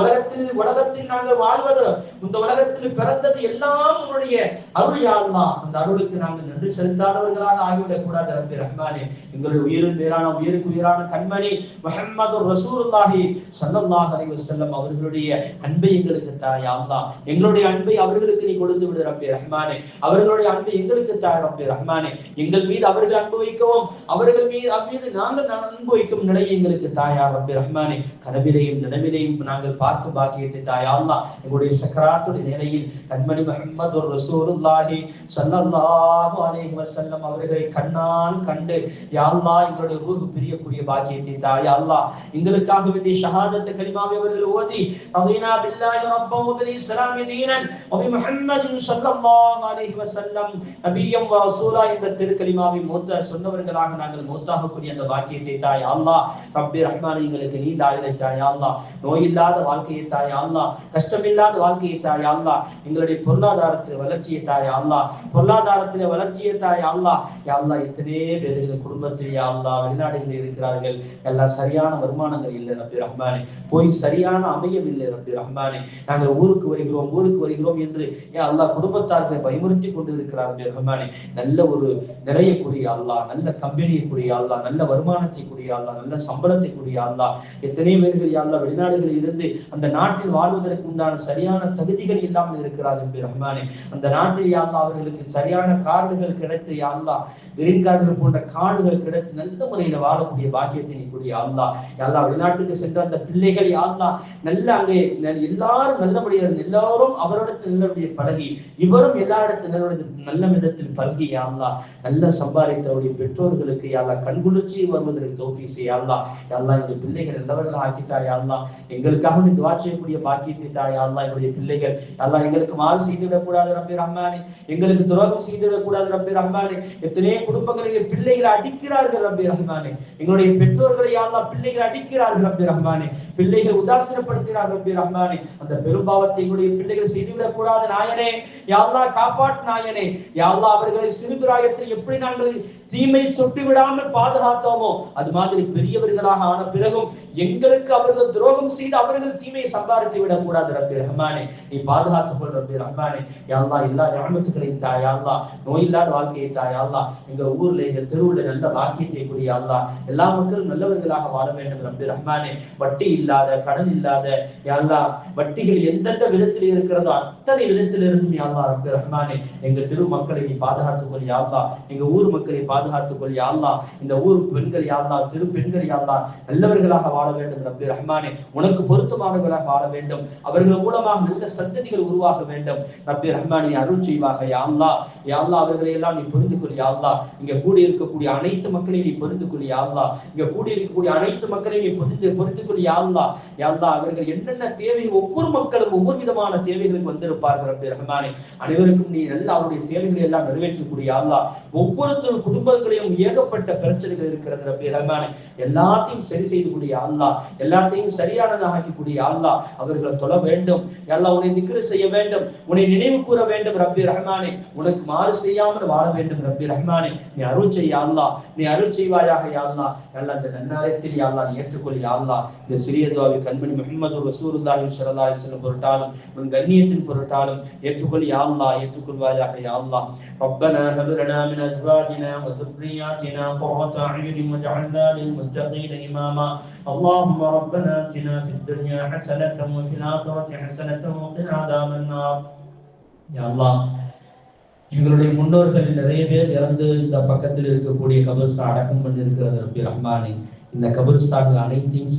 உலகத்தில் நாங்கள் வாழ்வது, இந்த உலகத்தில் பிறந்தது எல்லாம் உன்னுடைய அருள் யா அல்லாஹ். அந்த அருளுக்கு நாங்கள் நன்றி செலுத்தாதவர்களாக ஆகிவிடக் கூடாது ரப்பி ரஹ்மானே. எங்களுடைய உயிருக்கு உயிரான கண்மணி முஹம்மது ரசூலுல்லாஹி ஸல்லல்லாஹு அலைஹி வஸல்லம் அவர்களுடைய அன்பை எங்களுக்கு தா யா அல்லாஹ். எங்களுடைய அன்பை அவர்களுக்கு நீ கொடுத்து விடு ரப்பி ரஹ்மானே. அவர்களுடைய அன்பை எங்களுக்கு தா ரப்பி ரஹ்மானே. எங்கள் மீது அவர்கள் அன்பு வைக்கவும் அவர்கள் மீது நாங்கள் அன்பு வைக்கும் நிலையை எங்களுக்கு தாயா ரப்பி ரஹ்மானே. கனவிலையும் நினைவிலையும் நாங்கள் பார்க்கும் பாக்கியத்தை தாயா அல்லாஹ். எங்களுடைய சக்கராத்துடைய நிலையில் கண்மணி முஹம்மது ரசூலுல்லாஹி ஸல்லல்லாஹு அலைஹி வஸல்லம் அவர்களை கண்ணால் கண்டு யா அல்லாஹ் எங்களுடைய ரூஹ் பிரியக்கூடிய பாக்கியத்தை தாயா அல்லாஹ். எங்களுக்காக வேண்டிய ஷஹாதத் கலிமாவை அவர்கள் ஓதி ரதீனா பில்லாஹி ரப்பன் வ பில் இஸ்லாமி தீனன் வ பி முஹம்மதின் ஸல்லல்லாஹு அலைஹி வஸல்லம் நபிய்யம் வ ரசூலா என்ற திருக்கலிமாவை மூத்த சொன்னவர்களாக நாங்கள் மூத்தாகக்கூடிய அந்த பாக்கியத்தை தாயா அல்லாஹ். ரப்பி ரஹ்மானே எங்களுக்கு நீண்ட ஆயுளை தாயா அல்லாஹ். நோய் இல்லாத வாழ்க்கையை தாயா அல்லாஹ். கஷ்டமில்லாத வாழ்க்கையை தாயா அல்லாஹ். எங்களுடைய பொருளாதாரத்தில் வளர்ச்சியை தாயா அல்லாஹ். பொருளாதாரத்திலே வளர்ச்சியை தாயா அல்லாஹ். யா அல்லாஹ் எத்தனை பேர்கள் குடும்பத்தில் யா அல்லாஹ் வெளிநாடுகளில் இருக்கிறார்கள், எல்லாம் சரியான வருமானங்கள் இல்லை ரப்பி ரஹ்மானே. போய் சரியான அமையவில்லை ரப்பி ரஹ்மானே. நாங்கள் ஊருக்கு வருகிறோம் என்று யா அல்லாஹ் குடும்பத்தார்களை பயமுறுத்தி கொண்டு இருக்கிறார் ரப்பி ரஹ்மானே. நல்ல ஒரு நிலையை கூடிய அல்லாஹ், நல்ல கம்பெனியை கூடிய அல்லாஹ், நல்ல வருமானத்தை கூடிய அல்லாஹ், நல்ல சம்பளத்தை கூடிய அல்லாஹ். எத்தனை பேர்கள் யா அல்லாஹ் வெளிநாடுகளில் இருந்து அந்த நாட்டில் வாழ்வதற்கு உண்டான சரியான தகுதிகள் இல்லாமல் இருக்கிறார் ரப்பி ரஹ்மானே. அந்த நாட்டில் யா அல்லாஹ் அவர்களுக்கு சரியான கார்டுகள் கிடைத்து யா அல்லாஹ் கிரீன் கார்டுகள் போன்ற கார்டுகள் கிடைத்து நல்ல முறையில வாழக்கூடிய பாக்கியத்தை நீ கூடிய அல்லாஹ். யா அல்லாஹ் வெளிநாட்டுக்கு சென்ற அந்த பிள்ளைகள் யா அல்லாஹ் நல்ல அங்கே எல்லாரும் நல்லபடியாக எல்லாரும் அவரிடத்தில் நல்லபடியாக பழகி இவரும் எல்லா இடத்துல நல்ல விதத்தில் பழகி யா அல்லாஹ் நல்ல சம்பாதித்தவருடைய பெற்றோர்களுக்கு யா அல்லாஹ் கண்குளிர்ச்சி வருவதற்கு தௌஃபீக் செய்ய யா அல்லாஹ். யா அல்லாஹ் இந்த பிள்ளைகள் நல்லவர்கள் ஆக்கிட்டா யா அல்லாஹ். எங்களுக்காக நீ துஆ செய்யக்கூடிய பாக்கியத்தை தா யா அல்லாஹ். எங்களுடைய பிள்ளைகள் யா அல்லாஹ் எங்களுக்கு மாறு செய்துவிடக் கூடாது ரப்பி ரஹ்மானே. எங்களுக்கு துரோகம் செய்துவிடக் கூடாது ரப்பி ரஹ்மானே. எத்தனை குடும்பங்களில் பிள்ளைகளை அடிக்கிறார்கள் ரப்பி ரஹ்மானே. எங்களுடைய பெற்றோர்களை யா அல்லாஹ் பிள்ளைகளை அடிக்கிறார்கள் ரப்பி ரஹ்மானே. பிள்ளைகள் உதாசீனப்படுத்துகிறார்கள் ரப்பி ரஹ்மானே. அந்த பெரும்பாவத்தை எங்களுடைய பிள்ளைகள் செய்துவிடக் கூடாது நாயனே. யா அல்லாஹ் காப்பாற்று நாயனே. யா அல்லாஹ் அவர்களை சிறுபிராயத்தில் எப்படி நாங்கள் தீமை சொட்டு விடாமல் பாதுகாத்தோமோ அது மாதிரி பெரியவர்களாக ஆன பிறகும் எங்களுக்கு அவர்கள் துரோகம் செய்து அவர்கள் தீமையை சம்பாதித்து விடக் கூடாது ரப்பி ரஹ்மானே. நீ பாதுகாத்துக் கொள் ரப்பி ரஹ்மானே. யா அல்லாஹ் எல்லா ரஹ்மத்துக்களையும் தா யா அல்லாஹ். நோய் இல்லாத வாழ்க்கையை தா யா அல்லாஹ். எங்க ஊர்ல எங்க தெருவுல நல்ல பாக்கியத்தை கூடிய யா அல்லாஹ். எல்லா மக்களும் நல்லவர்களாக வாழ வேண்டும் ரப்பி ரஹ்மானே. வட்டி இல்லாத, கடன் இல்லாத யா அல்லாஹ், வட்டிகள் எந்தெந்த விதத்தில் இருக்கிறதோ அத்தனை விதத்தில் இருந்தும் யா அல்லாஹ் ரப்பி ரஹ்மானே எங்க தெரு மக்களை நீ பாதுகாத்துக் கொள் யா அல்லாஹ். எங்க ஊர் மக்களை பாதுகாத்துக் கொள் யா அல்லாஹ். இந்த ஊர் பெண்கள் யா அல்லாஹ், திரு பெண்கள் யா அல்லாஹ் நல்லவர்களாக வாழ வேண்டும் ரப்பி ரஹ்மானே. உனக்கு பொருத்தமானவர்களாக வாழ வேண்டும். அவர்கள் மூலமாக நல்ல சந்ததிகள் உருவாக வேண்டும் ரப்பி ரஹ்மானே. அருள் செய்வாக யா அல்லாஹ். யா அல்லாஹ் அவர்களை எல்லாம் நீ புரிந்து கொள் யா அல்லாஹ். இங்க கூடி இருக்கக்கூடிய அனைத்து மக்களையும் நீ புரிந்து கொள் யா அல்லாஹ். இங்க கூடி இருக்கக்கூடிய அனைத்து மக்களையும் நீ புரிந்து கொள் யா அல்லாஹ். யா அல்லாஹ் அவர்கள் என்னென்ன தேவை, ஒவ்வொரு மக்களும் ஒவ்வொரு விதமான தேவைகளுக்கு வந்திருப்பார்கள் ரப்பி ரஹ்மானே. அனைவருக்கும் நீ நல்ல அவருடைய தேவைகளை எல்லாம் நிறைவேற்றக்கூடிய யா அல்லாஹ். ஒவ்வொருத்தரும் குடும்பங்களையும் ஏகப்பட்ட பிரச்சனைகள் இருக்கிறது ரப்பி ரஹ்மானே. எல்லாத்தையும் சரி செய்து கூடிய அல்லாஹ், எல்லாத்தையும் சரியானதாக ஆக்கக்கூடிய அல்லாஹ். அவர்களை தொழ வேண்டும் யா அல்லாஹ். உன்னை திக்ர் செய்ய வேண்டும், உன்னை நினைவு கூற வேண்டும் ரப்பி ரஹ்மானே. உனக்கு மாறு செய்யாமல் வாழ வேண்டும் ரப்பி ரஹ்மானே. நீ அருள் செய்ய அல்லாஹ், நீ அருள் செய்வாயாக யா அல்லாஹ். அல்லாஹ் இந்த நன்னாரத்தில் யா அல்லாஹ் நீ ஏற்றுக்கொள் யா அல்லாஹ். இந்த சிறிய துஆவை கண்மணி முஹம்மது ரசூலுல்லாஹி ஸல்லல்லாஹு அலைஹி வஸல்லம் பொருட்டாலும் உன் கண்ணியத்தின் பொருட்டாலும் ஏற்றுக்கொள் யா அல்லாஹ், ஏற்றுக்கொள்வாயாக யா அல்லாஹ். ரப்பனா ஹப் லனா மின் அஸ்வாஜினா வ ذُرِّيَّاتِنَا قُرَّةَ أَعْيُنٍ وَاجْعَلْنَا لِلْمُتَّقِينَ إِمَامًا اللهم ربنا آتنا في الدنيا حسنة وفي الآخرة حسنة وقنا عذاب النار. யா அல்லாஹ் எங்களுடைய முன்னோர்கள் நிறைய பேர் இறந்து இந்த பக்கத்தில் இருக்கக்கூடிய கபர்ஸ்தான் அடக்கம் பண்ணிருக்கிறது ரப்பி ரஹ்மானே. இந்த கபர்ஸ்தான்கள் அனைத்தையும்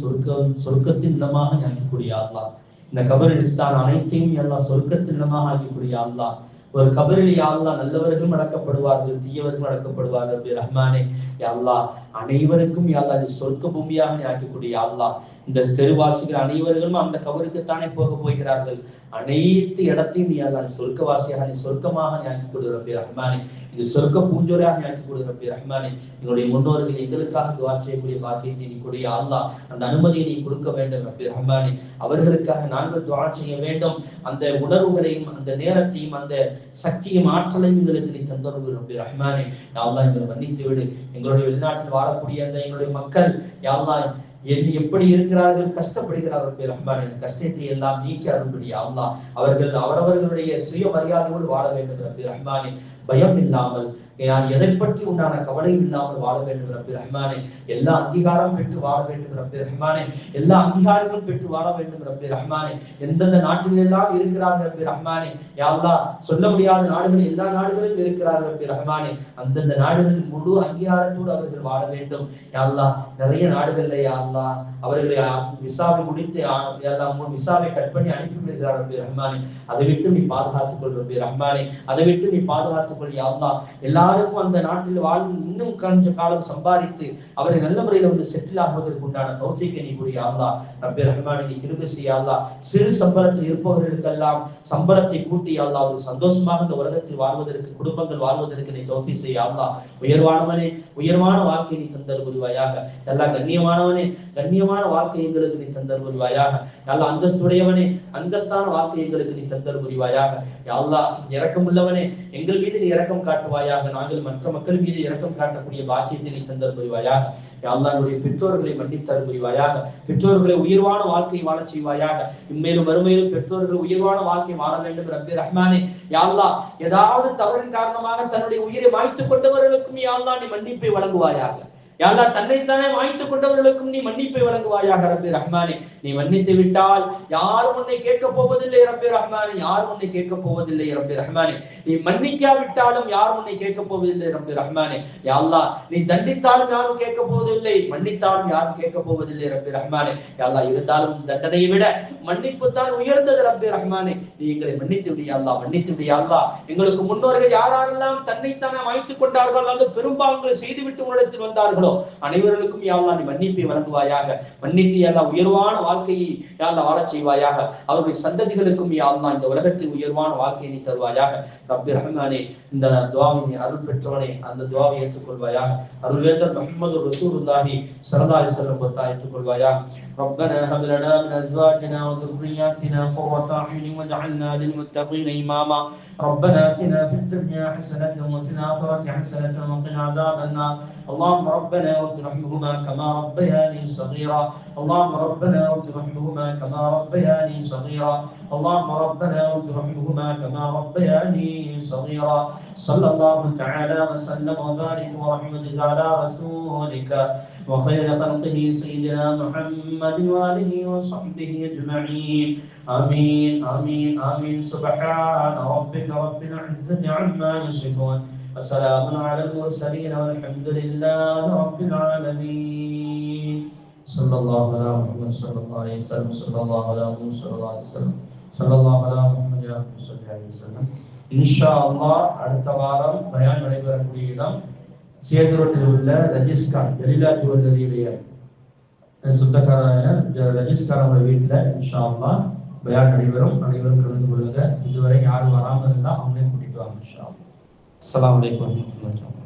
சொர்க்கத்தின் இடமாக ஆக்கக்கூடிய அல்லாஹ். இந்த கபரிஸ்தான் அனைத்தையும் எல்லாம் சொர்க்கத்தின் இடமாக ஆக்கக்கூடிய அல்லாஹ். ஒரு கபரில் யா அல்லாஹ் நல்லவர்களும் அடக்கப்படுவார்கள், தீயவர்களும் அடக்கப்படுவார்கள் ரப்பி ரஹ்மானே. யா அல்லாஹ் அனைவருக்கும் யா அல்லாஹ் நீ சொர்க்க பூமியாக நீ ஆக்கக்கூடிய யா அல்லாஹ். இந்த தெருவாசிகள் அனைவர்களும் அந்த கபருக்குத்தானே போக போகிறார்கள். அனைத்து இடத்தையும் நீ அல்லாஹ் சொர்க்கவாசியாக நீ சொர்க்கமாக நீ ஆக்கி கொடு ரப்பி ரஹ்மானே. இது சொர்க்க பூஞ்சோரையாக நீ ஆக்கி கொடு ரப்பி ரஹ்மானே. எங்களுடைய முன்னோர்கள் எங்களுக்காக துஆ செய்யக்கூடிய பாக்கியத்தை நீ கொடு யா அல்லாஹ். அந்த அனுமதியை நீ கொடுக்க வேண்டும் ரப்பி ரஹ்மானே. அவர்களுக்காக நாங்கள் துஆ செய்ய வேண்டும். அந்த உணர்வுகளையும் அந்த நேரத்தையும் அந்த சக்தியும் ஆற்றலையும் எங்களுக்கு நீ தந்தருள் ரப்பி ரஹ்மானே. யா அல்லாஹ் எங்களை மன்னித்து விடு. எங்களுடைய வெளிநாட்டில் வாழக்கூடிய அந்த எங்களுடைய மக்கள் யா அல்லாஹ் எப்படி இருக்கிறார்கள், கஷ்டப்படுகிறார்கள் ரஹ்மானே, அந்த கஷ்டத்தை எல்லாம் நீக்கி அருள்படியா அல்லாஹ் அவர்கள் அவரவர்களுடைய சுய மரியாதையோடு வாழ வேண்டும் ரப்பி ரஹ்மானே. பயம் இல்லாமல், எதை பற்றி உண்டான கவலையும் இல்லாமல் வாழ வேண்டும் ரப்பி ரஹ்மானே. எல்லா அங்கீகாரம் பெற்று வாழ வேண்டும் ரப்பி ரஹ்மானே. எல்லா அங்கீகாரங்களும் பெற்று வாழ வேண்டும் ரப்பி ரஹ்மானே. எந்தெந்த நாட்டில் எல்லாம் இருக்கிறார்கள் ரப்பி ரஹ்மானே, யா அல்லாஹ் சொல்ல முடியாத நாடுகள் எல்லா நாடுகளிலும் இருக்கிறார்கள் ரப்பி ரஹ்மானே. அந்தந்த நாடுகளில் முழு அங்கீகாரத்தோடு அவர்கள் வாழ வேண்டும் யா அல்லாஹ். நிறைய நாடுகள்ல யா அல்லாஹ் அவர்களை விசாவை முடித்து விசாவை கட் பண்ணி அனுப்பி விடுகிறார் ரப்பி ரஹ்மானே. அதை விட்டு நீ பாதுகாத்துக் கொள் ரப்பி ரஹ்மானே. அதை விட்டு நீ பாதுகாத்துக் கொள் யா அல்லாஹ். எல்லாருக்கும் அந்த நாட்டில் வாழ்ந்து இன்னும் கொஞ்ச காலம் சம்பாதித்து அவரை நல்ல முறையில் வந்து செட்டில் ஆகுவதற்கு உண்டான தௌஃபீக்கை நீ புரிய அல்லாஹ். ரப்பி ரஹ்மானே, நீ கிருபை செய்ய அல்லாஹ். சிறு சம்பளத்தில் இருப்பவர்களுக்கெல்லாம் சம்பளத்தை கூட்டி அல்லாஹ் ஒரு சந்தோஷமாக இந்த உலகத்தில் வாழ்வதற்கு, குடும்பங்கள் வாழ்வதற்கு நீ தௌஃபீக் செய்ய அல்லாஹ். உயர்வானவனே, உயர்வான வாழ்க்கை நீ தந்தல் புரிவாயாக. எல்லாம் கண்ணியமானவனே, கண்ணியமான வாழ்க்கை எங்களுக்கு நீ தந்தல் புரிவாயாக. எல்லாம் அந்தஸ்துடையவனே, அந்தஸ்தான வாழ்க்கை எங்களுக்கு நீ தந்தல் புரிவாயாக. அல்லாஹ் இரக்கம் உள்ளவனே, எங்கள் மீது நீ இரக்கம் காட்டுவாயாக. நாங்கள் மற்ற மக்கள் மீது இரக்கம் காட்டக்கூடிய பாக்கியத்தை நீ தந்தல் புரிவாயாக. அல்லாஹ் என்னுடைய பெற்றோர்களை மன்னித்தல் புரிவாயாக. பெற்றோர்களை உயர்வான வாழ்க்கை வாழ செய்வாயாக. இம்மேலும் மறுமையிலும் பெற்றோர்கள் உயர்வான வாழ்க்கை வாழ வேண்டும் ரப்பி ரஹ்மானே. யா அல்லாஹ், ஏதாவது தவறின் காரணமாக தன்னுடைய உயிரை மாய்த்துக் கொண்டவர்களுக்கும் யா அல்லாஹ் நீ மன்னிப்பை வழங்குவாயாக. யா அல்லாஹ், தன்னைத்தானே மாய்த்துக் கொண்டவர்களுக்கும் நீ மன்னிப்பை வழங்குவாயாக ரப்பி ரஹ்மானே. நீ மன்னித்து விட்டால் யாரும் உன்னை கேட்க போவதில்லை ரப்பி ரஹ்மானே. யாரும் உன்னை கேட்க போவதில்லை ரப்பி ரஹ்மானே. நீ மன்னிக்காவிட்டாலும் யாரும் உன்னை கேட்க போவதில்லை ரப்பி ரஹ்மானே. யா அல்லாஹ், நீ தண்டித்தாலும் யாரும் கேட்க போவதில்லை, மன்னித்தாலும் யாரும் கேட்க போவதில்லை ரப்பி ரஹ்மானே. யா அல்லாஹ், இருந்தாலும் தண்டனையை விட மன்னிப்பு தான் உயர்ந்தது ரப்பி ரஹ்மானே. நீ எங்களை மன்னித்து விடியா அல்லாஹ், மன்னித்து விடியா அல்லாஹ். எங்களுக்கு முன்னோர்கள் யாரெல்லாம் தன்னைத்தானே மாய்த்துக் கொண்டார்களோ அல்லது பெரும்பாவங்களை செய்துவிட்டு உன்னிடத்தில் வந்தார்களோ அனைவர்களுக்கும் யா அல்லாஹ் நீ மன்னிப்பை வழங்குவாயாக. மன்னித்து யா அல்லாஹ் உயர்வான வாழ்க்கையை யா அல்லாஹ் வாழச் செய்வாயாக. அவருடைய சந்ததிகளுக்கும் யா அல்லாஹ் இந்த உலகத்தில் உயர்வான வாழ்க்கையை நீ தருவாயாக ரப்பி ரஹ்மானே. இந்த துஆவை நீ அருள் பெற்றவனே, அந்த துஆவை ஏற்றுக்கொள்வாயாக. அருள்வேந்தர் முஹம்மது ரசூலுல்லாஹி ஸல்லல்லாஹு அலைஹி வஸல்லம் பத்தா ஏற்றுக்கொள்வாயாக. ربنا هب لنا من ازواجنا وذرياتنا قرة اعين واجعلنا للمتقين اماما. ربنا اتنا في الدنيا حسنة وفي الآخرة حسنة وقنا عذاب النار. اللهم ربنا وارحمهما كما ربياني صغيرا. اللهم ربنا وارحمهما كما ربياني صغيرا. اللهم ربنا وارحمهما كما ربياني صغيرا. صلى الله تعالى وسلم وبارك ورحمة على رسولك وخير خلقه سيدنا محمد وآله وصحبه أجمعين. آمين آمين آمين. سبحان ربك رب العزة عما يصفون وسلام على المرسلين والحمد لله رب العالمين. صلى الله على محمد صلى الله عليه وسلم. صلى الله على محمد صلى الله عليه وسلم. صلى الله على محمد صلى الله عليه وسلم. இன்ஷா அல்லாஹ் அடுத்த வாரம் பயான் நடைபெறக்கூடிய இடம் சேதுரோட்டில் உள்ள ரஜிஸ்கான் ஜலீலா ஜுவல்லரியுடைய சொந்தக்காரரான ரஜிஸ்கான் வீட்டில் இன்ஷா அல்லாஹ் பயான் நடைபெறும். அனைவரும் கலந்து கொள்ளுங்க. இதுவரை யாரும் வராமல் இருந்தால் அவங்களே கூட்டிட்டு வாங்க இன்ஷா அல்லாஹ். அஸ்ஸலாமு அலைக்கும் வரஹ்மத்துல்லாஹி.